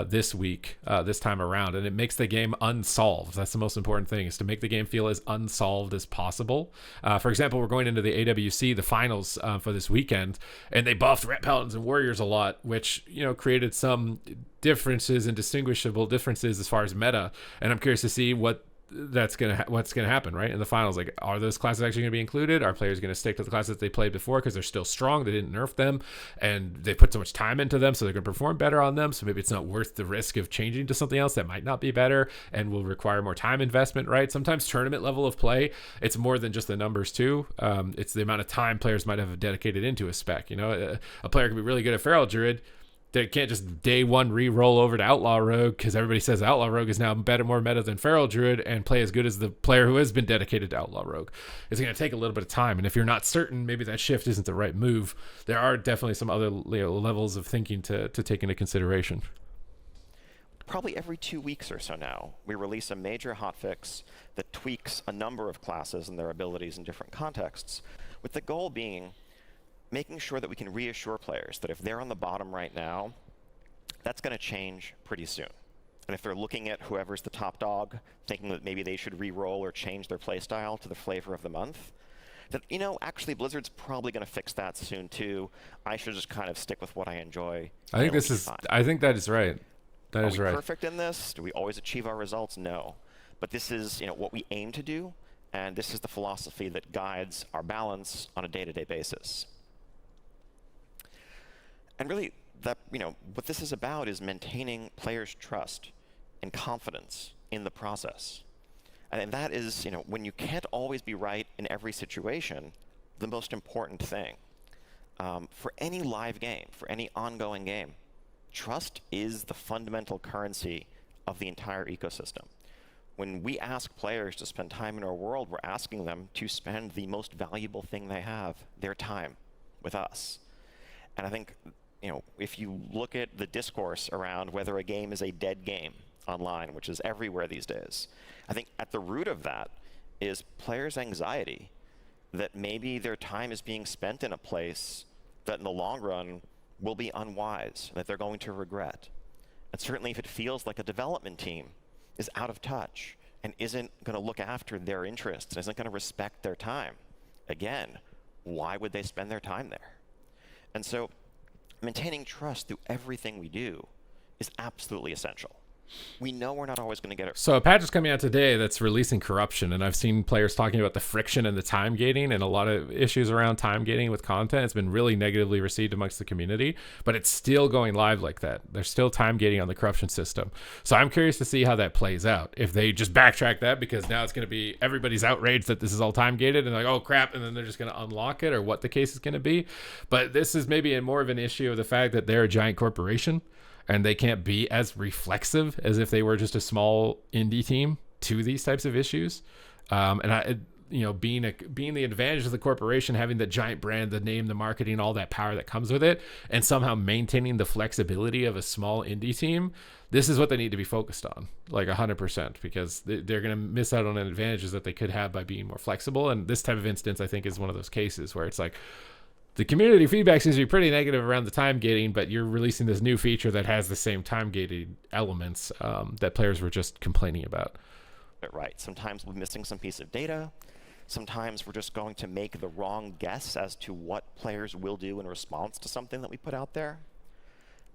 this week, this time around. And it makes the game unsolved. That's the most important thing, is to make the game feel as unsolved as possible. For example, we're going into the AWC, the finals for this weekend, and they buffed rep paladins and warriors a lot, which created some differences and distinguishable differences as far as meta. And I'm curious to see what's gonna happen, right, in the finals. Like, are those classes actually gonna be included? Are players gonna stick to the classes that they played before because they're still strong, they didn't nerf them, and they put so much time into them, so they're gonna perform better on them, so maybe it's not worth the risk of changing to something else that might not be better and will require more time investment, right? Sometimes tournament level of play, it's more than just the numbers too. It's the amount of time players might have dedicated into a spec. A player can be really good at Feral Druid. They can't just day one re-roll over to Outlaw Rogue because everybody says Outlaw Rogue is now more meta than Feral Druid, and play as good as the player who has been dedicated to Outlaw Rogue. It's going to take a little bit of time, and if you're not certain, maybe that shift isn't the right move. There are definitely some other levels of thinking to take into consideration. Probably every 2 weeks or so now, we release a major hotfix that tweaks a number of classes and their abilities in different contexts, with the goal being making sure that we can reassure players that if they're on the bottom right now, that's going to change pretty soon. And if they're looking at whoever's the top dog, thinking that maybe they should re-roll or change their playstyle to the flavor of the month, that, actually Blizzard's probably going to fix that soon too. I should just kind of stick with what I enjoy. I think that is right. That is right. Are we perfect in this? Do we always achieve our results? No. But this is, what we aim to do, and this is the philosophy that guides our balance on a day-to-day basis. And really, what this is about is maintaining players' trust and confidence in the process. And that is, when you can't always be right in every situation, the most important thing. For any live game, for any ongoing game, trust is the fundamental currency of the entire ecosystem. When we ask players to spend time in our world, we're asking them to spend the most valuable thing they have, their time, with us. And I think, if you look at the discourse around whether a game is a dead game online, which is everywhere these days, I think at the root of that is players' anxiety that maybe their time is being spent in a place that in the long run will be unwise, that they're going to regret. And certainly if it feels like a development team is out of touch and isn't going to look after their interests, and isn't going to respect their time, again, why would they spend their time there? And so maintaining trust through everything we do is absolutely essential. We know we're not always going to get it. So a patch is coming out today that's releasing corruption, and I've seen players talking about the friction and the time gating and a lot of issues around time gating with content. It's been really negatively received amongst the community, but it's still going live like that. There's still time gating on the corruption system. So I'm curious to see how that plays out. If they just backtrack that because now it's going to be everybody's outraged that this is all time gated and like, oh crap, and then they're just going to unlock it, or what the case is going to be. But this is maybe more of an issue of the fact that they're a giant corporation and they can't be as reflexive as if they were just a small indie team to these types of issues. Being the advantage of the corporation, having the giant brand, the name, the marketing, all that power that comes with it, and somehow maintaining the flexibility of a small indie team, this is what they need to be focused on, like 100%, because they're going to miss out on advantages that they could have by being more flexible. And this type of instance, I think, is one of those cases where it's like, the community feedback seems to be pretty negative around the time gating, but you're releasing this new feature that has the same time gating elements that players were just complaining about. Right. Sometimes we're missing some piece of data. Sometimes we're just going to make the wrong guess as to what players will do in response to something that we put out there.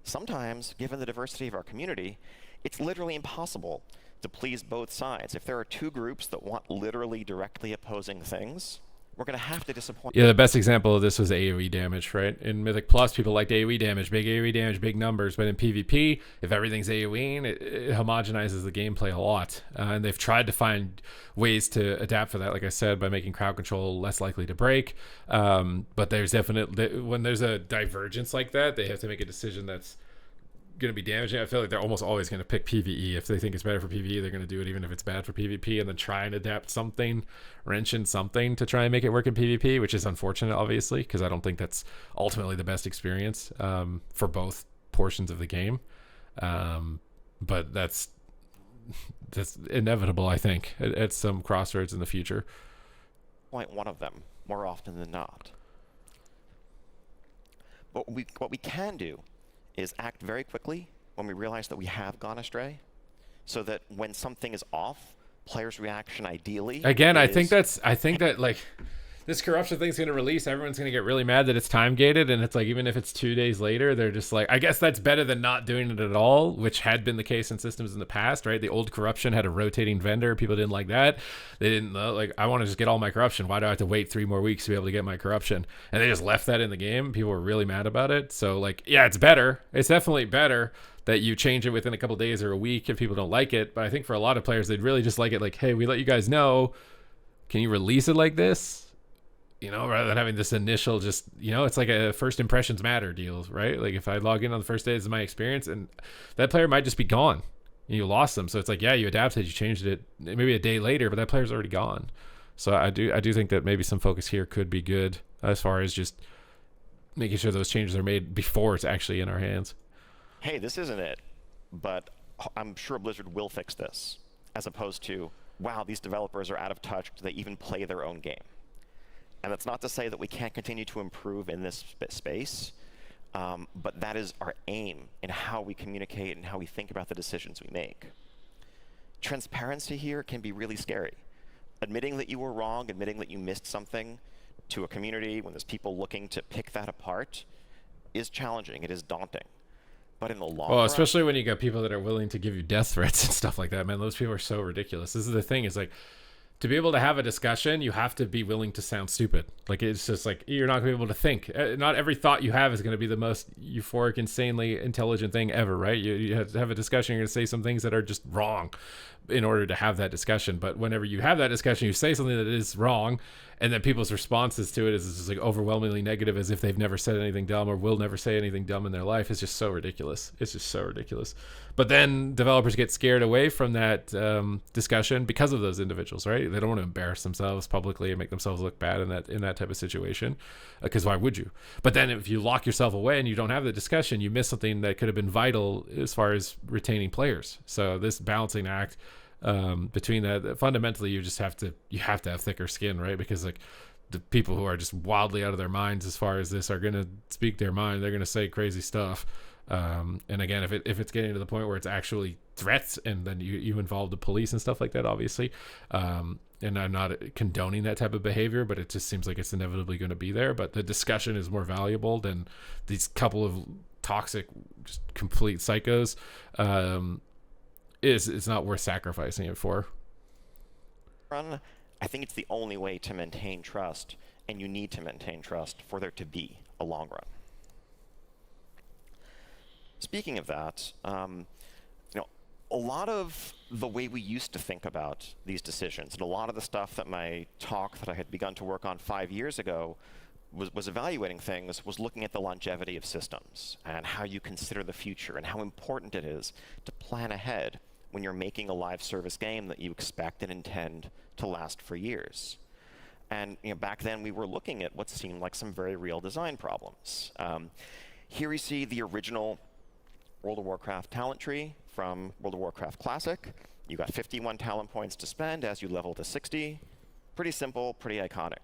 Sometimes, given the diversity of our community, it's literally impossible to please both sides. If there are two groups that want literally directly opposing things, we're going to have to disappoint. Yeah, the best example of this was AoE damage, right? In Mythic Plus, people liked AoE damage, big numbers. But in PvP, if everything's AoEing, it homogenizes the gameplay a lot. And they've tried to find ways to adapt for that, like I said, by making crowd control less likely to break. But there's definitely, when there's a divergence like that, they have to make a decision that's going to be damaging. I feel like they're almost always going to pick PvE. If they think it's better for PvE, they're going to do it even if it's bad for PvP, and then try and adapt something, wrench in something to try and make it work in PvP, which is unfortunate, obviously, because I don't think that's ultimately the best experience for both portions of the game. But that's inevitable, I think, at some crossroads in the future. Point one of them more often than not. But what we can do is act very quickly when we realize that we have gone astray, so that when something is off, players' reaction ideally again I think that like this corruption thing's going to release, everyone's going to get really mad that it's time gated, and it's like, even if it's 2 days later, they're just like, I guess that's better than not doing it at all, which had been the case in systems in the past, right? The old corruption had a rotating vendor. People didn't like that. They didn't like, I want to just get all my corruption. Why do I have to wait 3 more weeks to be able to get my corruption? And they just left that in the game. People were really mad about it. So like, yeah, it's better. It's definitely better that you change it within a couple days or a week if people don't like it. But I think for a lot of players, they'd really just like it like, hey, we let you guys know. Can you release it like this? You know, rather than having this initial just, you know, it's like a first impressions matter deal, right? Like if I log in on the first day, this is my experience, and that player might just be gone. You lost them. So it's like, yeah, you adapted, you changed it maybe a day later, but that player's already gone. So I do think that maybe some focus here could be good as far as just making sure those changes are made before it's actually in our hands. Hey, this isn't it, but I'm sure Blizzard will fix this, as opposed to, wow, these developers are out of touch. Do they even play their own game? And that's not to say that we can't continue to improve in this space, but that is our aim in how we communicate and how we think about the decisions we make. Transparency here can be really scary. Admitting that you were wrong, admitting that you missed something to a community when there's people looking to pick that apart is challenging. It is daunting. But in the long run, especially when you got people that are willing to give you death threats and stuff like that, man, those people are so ridiculous. This is the thing, is like, to be able to have a discussion, you have to be willing to sound stupid. Like, it's just like, you're not going to be able to think. Not every thought you have is going to be the most euphoric, insanely intelligent thing ever, right? You have to have a discussion. You're going to say some things that are just wrong in order to have that discussion. But whenever you have that discussion, you say something that is wrong, and then people's responses to it is just like overwhelmingly negative, as if they've never said anything dumb or will never say anything dumb in their life. It's just so ridiculous. It's just so ridiculous. But then developers get scared away from that discussion because of those individuals, right? They don't want to embarrass themselves publicly and make themselves look bad in that type of situation, because why would you? But then if you lock yourself away and you don't have the discussion, you miss something that could have been vital as far as retaining players. So this balancing act between that, fundamentally, you have to have thicker skin, right? Because like, the people who are just wildly out of their minds as far as this are going to speak their mind. They're going to say crazy stuff. And again, if it's getting to the point where it's actually threats, and then you involve the police and stuff like that, obviously, and I'm not condoning that type of behavior, but it just seems like it's inevitably going to be there. But the discussion is more valuable than these couple of toxic, just complete psychos, it's not worth sacrificing it for. Run, I think it's the only way to maintain trust, and you need to maintain trust for there to be a long run. Speaking of that, a lot of the way we used to think about these decisions, and a lot of the stuff that my talk that I had begun to work on 5 years ago was evaluating things, was looking at the longevity of systems and how you consider the future and how important it is to plan ahead when you're making a live service game that you expect and intend to last for years. And back then we were looking at what seemed like some very real design problems. Here we see the original World of Warcraft talent tree from World of Warcraft Classic. You got 51 talent points to spend as you level to 60. Pretty simple, pretty iconic.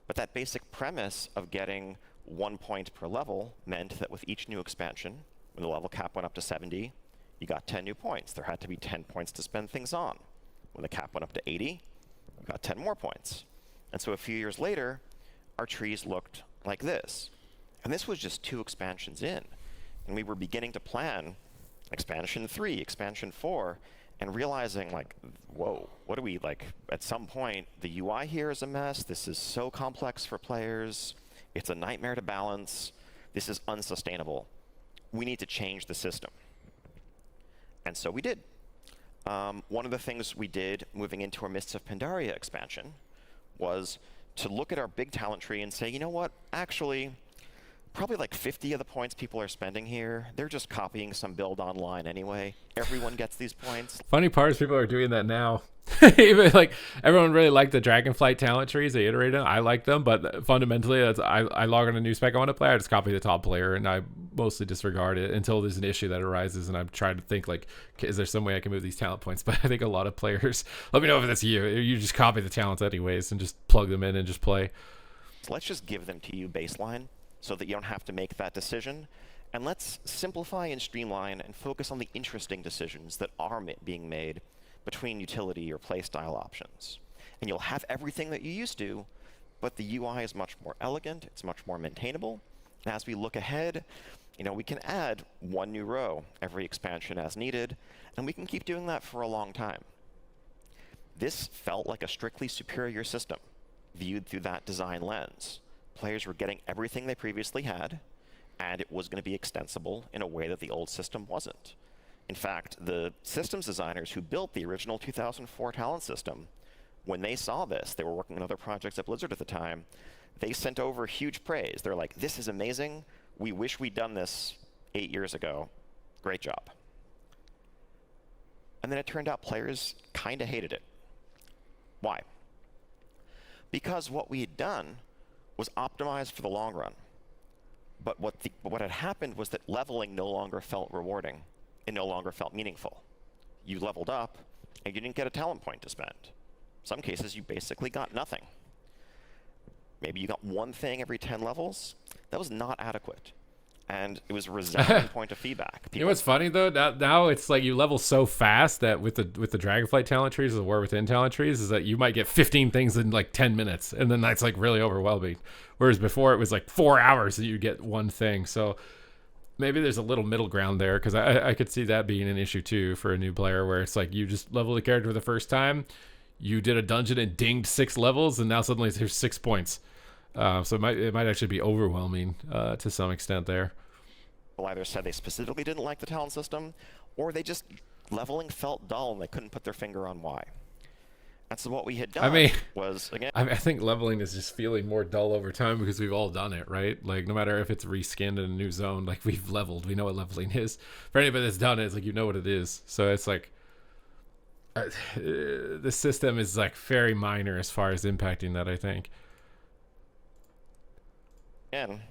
But that basic premise of getting 1 point per level meant that with each new expansion, when the level cap went up to 70, you got 10 new points. There had to be 10 points to spend things on. When the cap went up to 80, you got 10 more points. And so a few years later, our trees looked like this. And this was just 2 expansions in. And we were beginning to plan expansion 3, expansion 4, and realizing, like, whoa, what do we, like, at some point, the UI here is a mess. This is so complex for players. It's a nightmare to balance. This is unsustainable. We need to change the system. And so we did. One of the things we did moving into our Mists of Pandaria expansion was to look at our big talent tree and say, you know what, actually, probably like 50 of the points people are spending here, they're just copying some build online anyway. Everyone gets these points. Funny part is people are doing that now. Even like everyone really liked the Dragonflight talent trees. They iterated. I like them, but fundamentally, I log on a new spec I want to play. I just copy the top player, and I mostly disregard it until there's an issue that arises, and I'm trying to think like, is there some way I can move these talent points? But I think a lot of players, let me know if that's you. You just copy the talents anyways and just plug them in and just play. So let's just give them to you baseline, so that you don't have to make that decision. And let's simplify and streamline and focus on the interesting decisions that are being made between utility or playstyle options. And you'll have everything that you used to, but the UI is much more elegant, it's much more maintainable. And as we look ahead, we can add 1 new row every expansion as needed, and we can keep doing that for a long time. This felt like a strictly superior system, viewed through that design lens. Players were getting everything they previously had, and it was going to be extensible in a way that the old system wasn't. In fact, the systems designers who built the original 2004 talent system, when they saw this, they were working on other projects at Blizzard at the time, they sent over huge praise. They're like, this is amazing. We wish we'd done this 8 years ago. Great job. And then it turned out players kind of hated it. Why? Because what we had done was optimized for the long run. But what had happened was that leveling no longer felt rewarding. It no longer felt meaningful. You leveled up, and you didn't get a talent point to spend. In some cases, you basically got nothing. Maybe you got 1 thing every 10 levels. That was not adequate. And it was a resounding point of feedback. You know what's funny though? Now it's like you level so fast that with the Dragonflight talent trees, or the War Within talent trees, is that you might get 15 things in like 10 minutes, and then that's like really overwhelming. Whereas before it was like 4 hours that you get 1 thing. So maybe there's a little middle ground there, because I could see that being an issue too for a new player, where it's like you just leveled the character for the first time, you did a dungeon and dinged 6 levels, and now suddenly there's 6 points. So it might actually be overwhelming to some extent there. People either said they specifically didn't like the talent system, or they just leveling felt dull and they couldn't put their finger on why. And so what we had done was, again... I think leveling is just feeling more dull over time because we've all done it, right? Like, no matter if it's reskinned in a new zone, like, we've leveled. We know what leveling is. For anybody that's done it, it's like, you know what it is. So it's like... the system is, like, very minor as far as impacting that, I think. Again,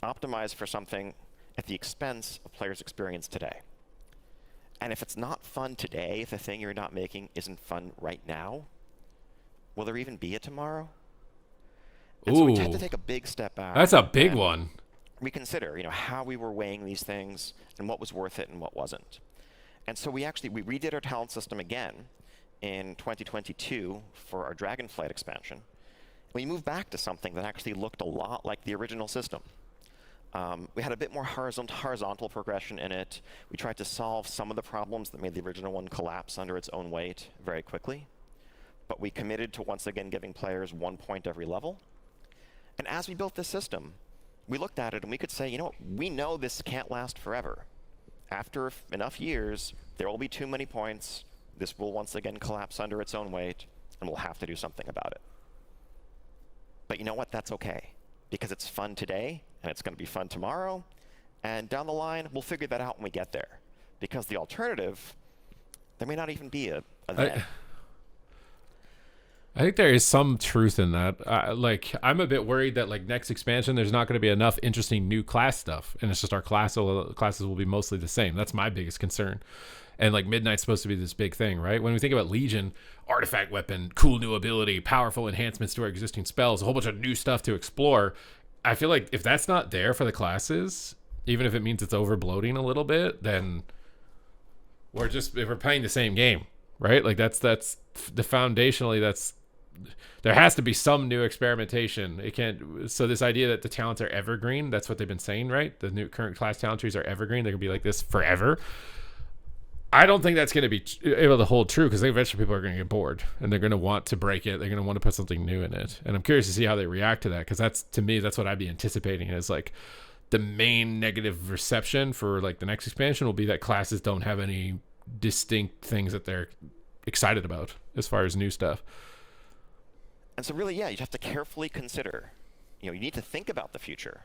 optimize for something at the expense of players' experience today. And if it's not fun today, if the thing you're not making isn't fun right now, will there even be a tomorrow? And so we had to take a big step back. That's a big one. Reconsider, how we were weighing these things and what was worth it and what wasn't. And so we redid our talent system again in 2022 for our Dragonflight expansion. We moved back to something that actually looked a lot like the original system. We had a bit more horizontal progression in it. We tried to solve some of the problems that made the original one collapse under its own weight very quickly. But we committed to once again giving players 1 point every level. And as we built this system, we looked at it and we could say, you know what, we know this can't last forever. After enough years, there will be too many points. This will once again collapse under its own weight, and we'll have to do something about it. But you know what? That's okay, because it's fun today, and it's going to be fun tomorrow, and down the line, we'll figure that out when we get there. Because the alternative, there may not even be a then. I think there is some truth in that. Like, I'm a bit worried that, like, next expansion, there's not going to be enough interesting new class stuff, and it's just our classes will be mostly the same. That's my biggest concern. And, like, Midnight's supposed to be this big thing, right? When we think about Legion, artifact weapon, cool new ability, powerful enhancements to our existing spells, a whole bunch of new stuff to explore. I feel like if that's not there for the classes, even if it means it's over bloating a little bit, then we're playing the same game, right? Like, that's the foundationally, there has to be some new experimentation. It can't. So this idea that the talents are evergreen, that's what they've been saying, right? The new current class talent trees are evergreen. They're gonna be like this forever. I don't think that's going to be able to hold true, because eventually people are going to get bored and they're going to want to break it. They're going to want to put something new in it. And I'm curious to see how they react to that, because to me, that's what I'd be anticipating as like the main negative reception for like the next expansion will be that classes don't have any distinct things that they're excited about as far as new stuff. And so really, yeah, you have to carefully consider, you need to think about the future,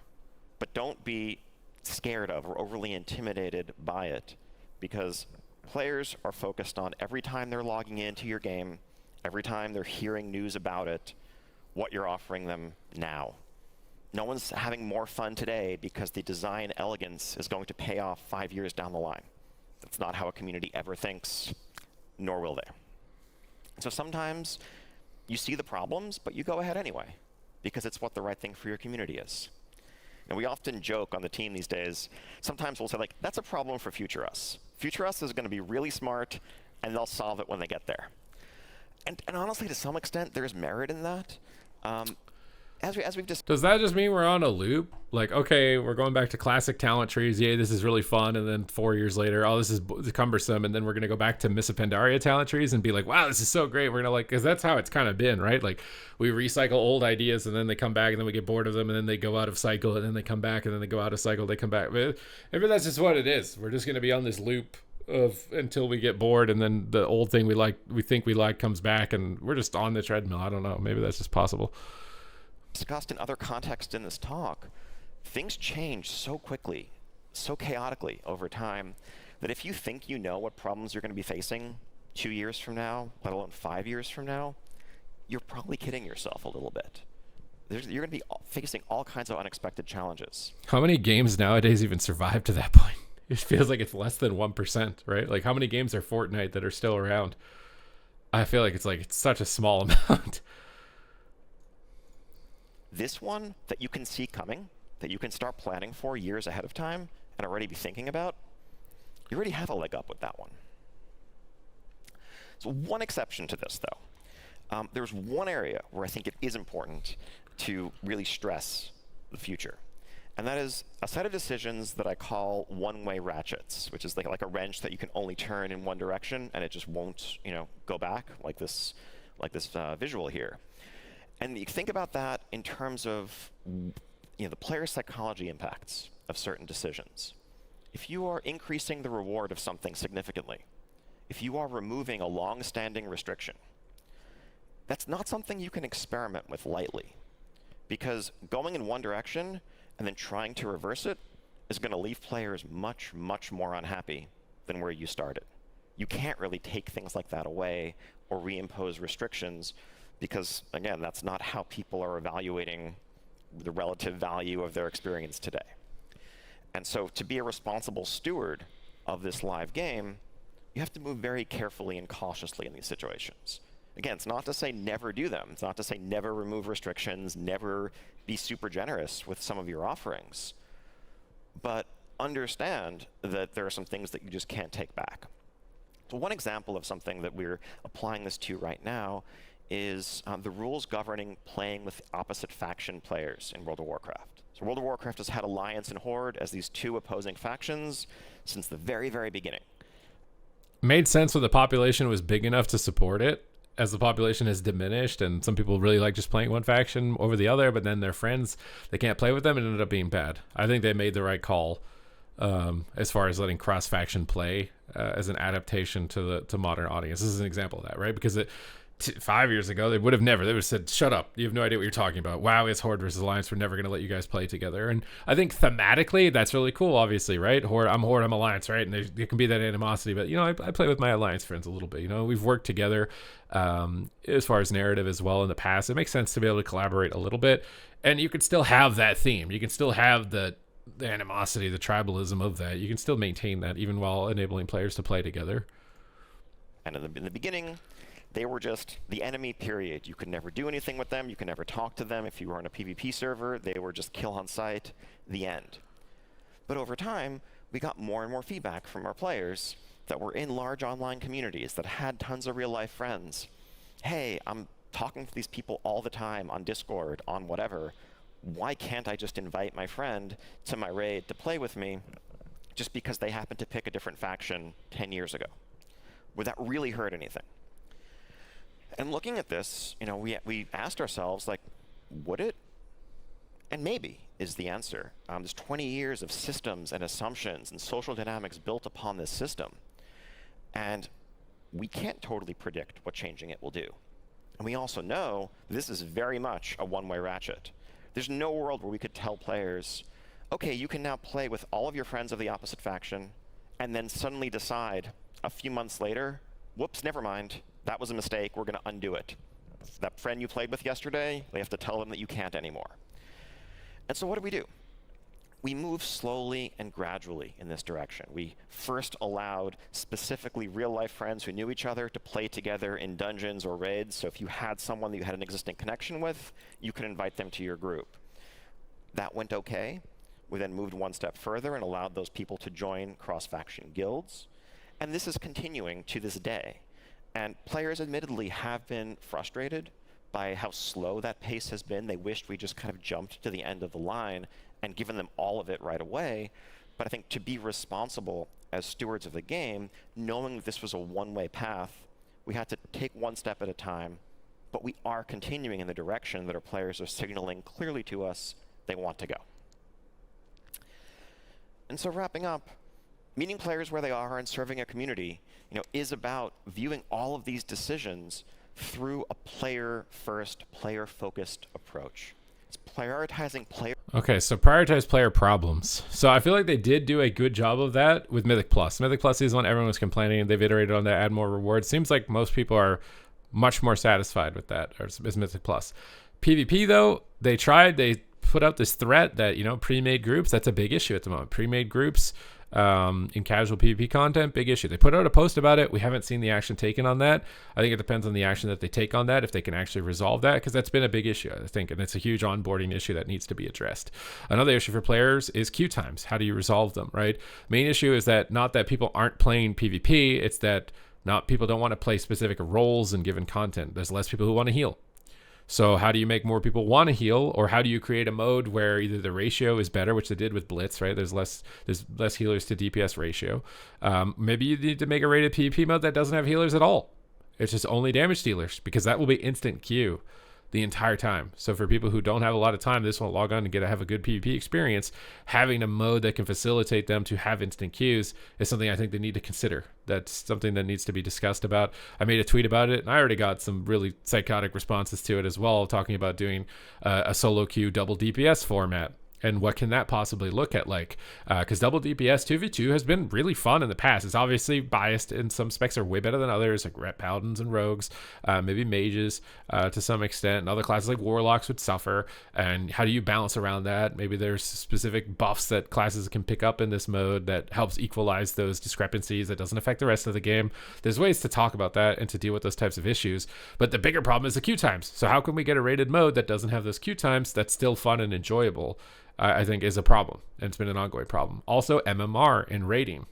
but don't be scared of or overly intimidated by it, because players are focused on every time they're logging into your game, every time they're hearing news about it, what you're offering them now. No one's having more fun today because the design elegance is going to pay off 5 years down the line. That's not how a community ever thinks, nor will they. So sometimes you see the problems, but you go ahead anyway, because it's what the right thing for your community is. And we often joke on the team these days, sometimes we'll say, like, that's a problem for Future Us. Future Us is going to be really smart, and they'll solve it when they get there. And honestly, to some extent, there's merit in that. As we've just... Does that just mean we're on a loop? Like, okay, we're going back to classic talent trees. Yay, this is really fun. And then 4 years later, oh, this is cumbersome. And then we're going to go back to Missa Pandaria talent trees and be like, wow, this is so great. We're going to because that's how it's kind of been, right? Like, we recycle old ideas and then they come back and then we get bored of them and then they go out of cycle and then they come back and then they go out of cycle. They come back. But maybe that's just what it is. We're just going to be on this loop until we get bored, and then the old thing we think we like comes back, and we're just on the treadmill. I don't know. Maybe that's just possible. Discussed in other contexts in this talk, things change so quickly, so chaotically over time, that if you think you know what problems you're going to be facing 2 years from now, let alone 5 years from now, you're probably kidding yourself a little bit. You're going to be facing all kinds of unexpected challenges. How many games nowadays even survive to that point? It feels like it's less than 1%, right? Like, how many games are Fortnite that are still around? I feel like it's such a small amount. This one that you can see coming, that you can start planning for years ahead of time and already be thinking about, you already have a leg up with that one. So one exception to this, though. There's one area where I think it is important to really stress the future. And that is a set of decisions that I call one-way ratchets, which is like a wrench that you can only turn in one direction and it just won't, go back like this visual here. And you think about that in terms of the player psychology impacts of certain decisions. If you are increasing the reward of something significantly, if you are removing a long-standing restriction, that's not something you can experiment with lightly, because going in one direction and then trying to reverse it is going to leave players much, much more unhappy than where you started. You can't really take things like that away or reimpose restrictions, because, again, that's not how people are evaluating the relative value of their experience today. And so to be a responsible steward of this live game, you have to move very carefully and cautiously in these situations. Again, it's not to say never do them. It's not to say never remove restrictions, never be super generous with some of your offerings. But understand that there are some things that you just can't take back. So one example of something that we're applying this to right now is the rules governing playing with opposite faction players in World of Warcraft. So So World of Warcraft has had Alliance and Horde as these two opposing factions since the very, very beginning. Made sense when the population was big enough to support it. As the population has diminished and some people really like just playing one faction over the other, but then their friends, they can't play with them, it ended up being bad. I think they made the right call as far as letting cross-faction play as an adaptation to modern audience. This is an example of that, right? Because 5 years ago, they would have said, shut up, you have no idea what you're talking about. WoW is Horde versus Alliance, we're never going to let you guys play together. And I think thematically, that's really cool, obviously, right? Horde, I'm Alliance, right? And there can be that animosity, but, I play with my Alliance friends a little bit. We've worked together as far as narrative as well in the past. It makes sense to be able to collaborate a little bit, and you can still have that theme. You can still have the animosity, the tribalism of that. You can still maintain that even while enabling players to play together. And in the beginning, they were just the enemy, period. You could never do anything with them. You could never talk to them. If you were on a PvP server, they were just kill on sight, the end. But over time, we got more and more feedback from our players that were in large online communities that had tons of real-life friends. Hey, I'm talking to these people all the time on Discord, on whatever. Why can't I just invite my friend to my raid to play with me just because they happen to pick a different faction 10 years ago? Would that really hurt anything? And looking at this, we asked ourselves, like, would it? And maybe is the answer. There's 20 years of systems and assumptions and social dynamics built upon this system. And we can't totally predict what changing it will do. And we also know this is very much a one-way ratchet. There's no world where we could tell players, okay, you can now play with all of your friends of the opposite faction, and then suddenly decide a few months later, whoops, never mind. That was a mistake. We're going to undo it. That friend you played with yesterday, we have to tell them that you can't anymore. And so what do? We move slowly and gradually in this direction. We first allowed specifically real-life friends who knew each other to play together in dungeons or raids. So if you had someone that you had an existing connection with, you could invite them to your group. That went okay. We then moved one step further and allowed those people to join cross-faction guilds. And this is continuing to this day. And players admittedly have been frustrated by how slow that pace has been. They wished we just kind of jumped to the end of the line and given them all of it right away. But I think to be responsible as stewards of the game, knowing that this was a one-way path, we had to take one step at a time, but we are continuing in the direction that our players are signaling clearly to us they want to go. And so wrapping up, meeting players where they are and serving a community, is about viewing all of these decisions through a player-first, player-focused approach. It's prioritizing player. Okay, so prioritize player problems. So I feel like they did do a good job of that with Mythic Plus. Mythic Plus is one everyone was complaining. They've iterated on that, add more rewards. Seems like most people are much more satisfied with that as Mythic Plus. PvP though, they put out this threat that, pre-made groups, that's a big issue at the moment. Pre-made groups in casual PvP content, big issue. They put out a post about it. We haven't seen the action taken on that. I think it depends on the action that they take on that, if they can actually resolve that, because that's been a big issue, I think, and it's a huge onboarding issue that needs to be addressed. Another issue for players is queue times. How do you resolve them, right? Main issue is that not that people aren't playing PvP, it's that not people don't want to play specific roles in given content. There's less people who want to heal. So how do you make more people want to heal, or how do you create a mode where either the ratio is better, which they did with Blitz, right? There's less healers to DPS ratio. Maybe you need to make a rated PvP mode that doesn't have healers at all. It's just only damage dealers, because that will be instant queue the entire time. So for people who don't have a lot of time, this won't log on and have a good PvP experience. Having a mode that can facilitate them to have instant queues is something I think they need to consider. That's something that needs to be discussed about. I made a tweet about it, and I already got some really psychotic responses to it as well, talking about doing a solo queue double DPS format. And what can that possibly look at like? Because double DPS 2v2 has been really fun in the past. It's obviously biased, and some specs are way better than others, like paladins and rogues, maybe mages to some extent, and other classes like warlocks would suffer. And how do you balance around that? Maybe there's specific buffs that classes can pick up in this mode that helps equalize those discrepancies that doesn't affect the rest of the game. There's ways to talk about that and to deal with those types of issues. But the bigger problem is the queue times. So how can we get a rated mode that doesn't have those queue times that's still fun and enjoyable? I think is a problem, and it's been an ongoing problem. Also, MMR in rating.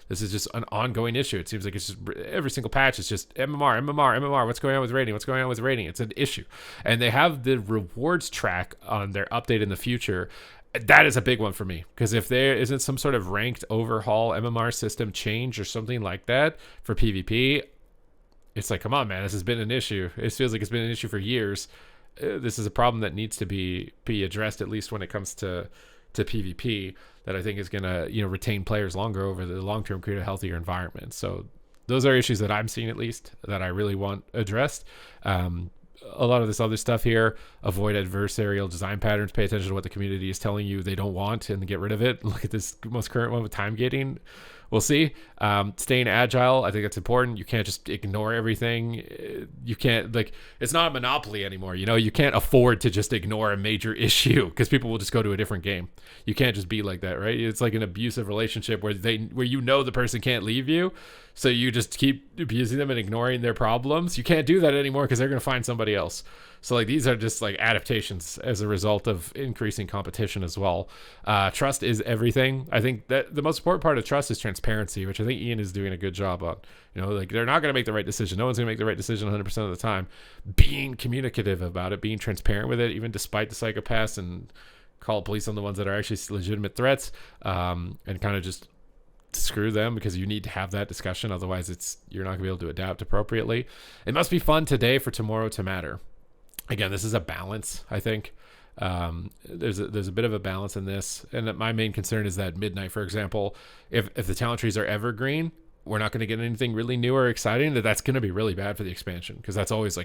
This is just an ongoing issue. It seems like it's just every single patch is just MMR, MMR, MMR. What's going on with rating? What's going on with rating? It's an issue. And they have the rewards track on their update in the future. That is a big one for me, because if there isn't some sort of ranked overhaul MMR system change or something like that for PvP, it's like, come on, man, this has been an issue. It feels like it's been an issue for years. This is a problem that needs to be addressed, at least when it comes to PvP, that I think is going to, retain players longer over the long term, create a healthier environment. So those are issues that I'm seeing, at least, that I really want addressed. A lot of this other stuff here, avoid adversarial design patterns, pay attention to what the community is telling you they don't want and get rid of it. Look at this most current one with time gating. We'll see. Staying agile, I think that's important. You can't just ignore everything. You can't, it's not a monopoly anymore. You can't afford to just ignore a major issue, because people will just go to a different game. You can't just be like that, right? It's like an abusive relationship where the person can't leave you, so you just keep abusing them and ignoring their problems. You can't do that anymore, because they're going to find somebody else. So these are just adaptations as a result of increasing competition as well. Trust is everything. I think that the most important part of trust is transparency, which I think Ian is doing a good job on. They're not going to make the right decision. No one's going to make the right decision 100% of the time. Being communicative about it, being transparent with it, even despite the psychopaths, and call police on the ones that are actually legitimate threats, and kind of just screw them, because you need to have that discussion. Otherwise, you're not going to be able to adapt appropriately. It must be fun today for tomorrow to matter. Again, this is a balance, I think. There's a bit of a balance in this. And my main concern is that midnight, for example, if the talent trees are evergreen, we're not going to get anything really new or exciting. That's going to be really bad for the expansion, because that's always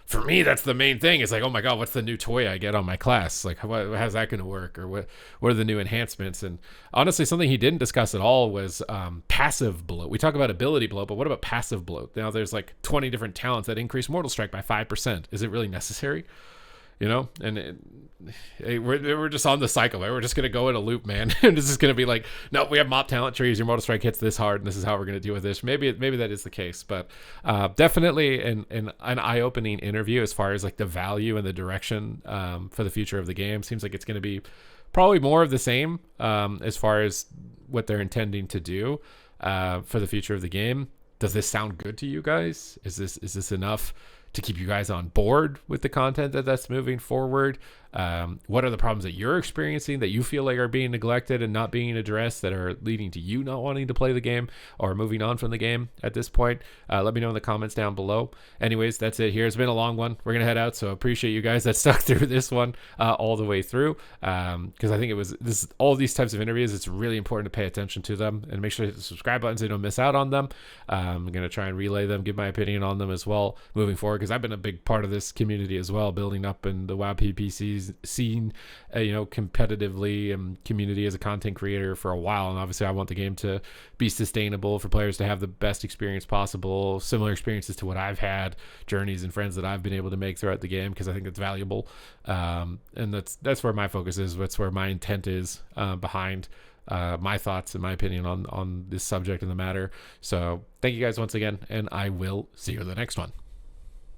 for me, that's the main thing. It's oh my God, what's the new toy I get on my class? How's that going to work? Or what are the new enhancements? And honestly, something he didn't discuss at all was passive bloat. We talk about ability bloat, but what about passive bloat? Now there's 20 different talents that increase mortal strike by 5%. Is it really necessary? We're just on the cycle, right? We're just going to go in a loop, man. And this is going to be no, we have mop talent trees. Your mortal strike hits this hard, and this is how we're going to deal with this. Maybe that is the case, but definitely an eye-opening interview as far as the value and the direction for the future of the game. Seems like it's going to be probably more of the same as far as what they're intending to do for the future of the game. Does this sound good to you guys? Is this enough to keep you guys on board with the content that's moving forward? What are the problems that you're experiencing that you feel are being neglected and not being addressed, that are leading to you not wanting to play the game or moving on from the game at this point? Let me know in the comments down below. Anyways, that's it here. It's been a long one. We're going to head out, so appreciate you guys that stuck through this one all the way through, because I think all these types of interviews, it's really important to pay attention to them and make sure to hit the subscribe button so you don't miss out on them. I'm going to try and relay them, give my opinion on them as well moving forward, because I've been a big part of this community as well, building up in the WoW PPCs scene, competitively and community as a content creator for a while. And obviously I want the game to be sustainable for players to have the best experience possible, similar experiences to what I've had, journeys and friends that I've been able to make throughout the game, because I think it's valuable. And that's where my focus is. That's where my intent is behind my thoughts and my opinion on this subject and the matter. So thank you guys once again, and I will see you in the next one.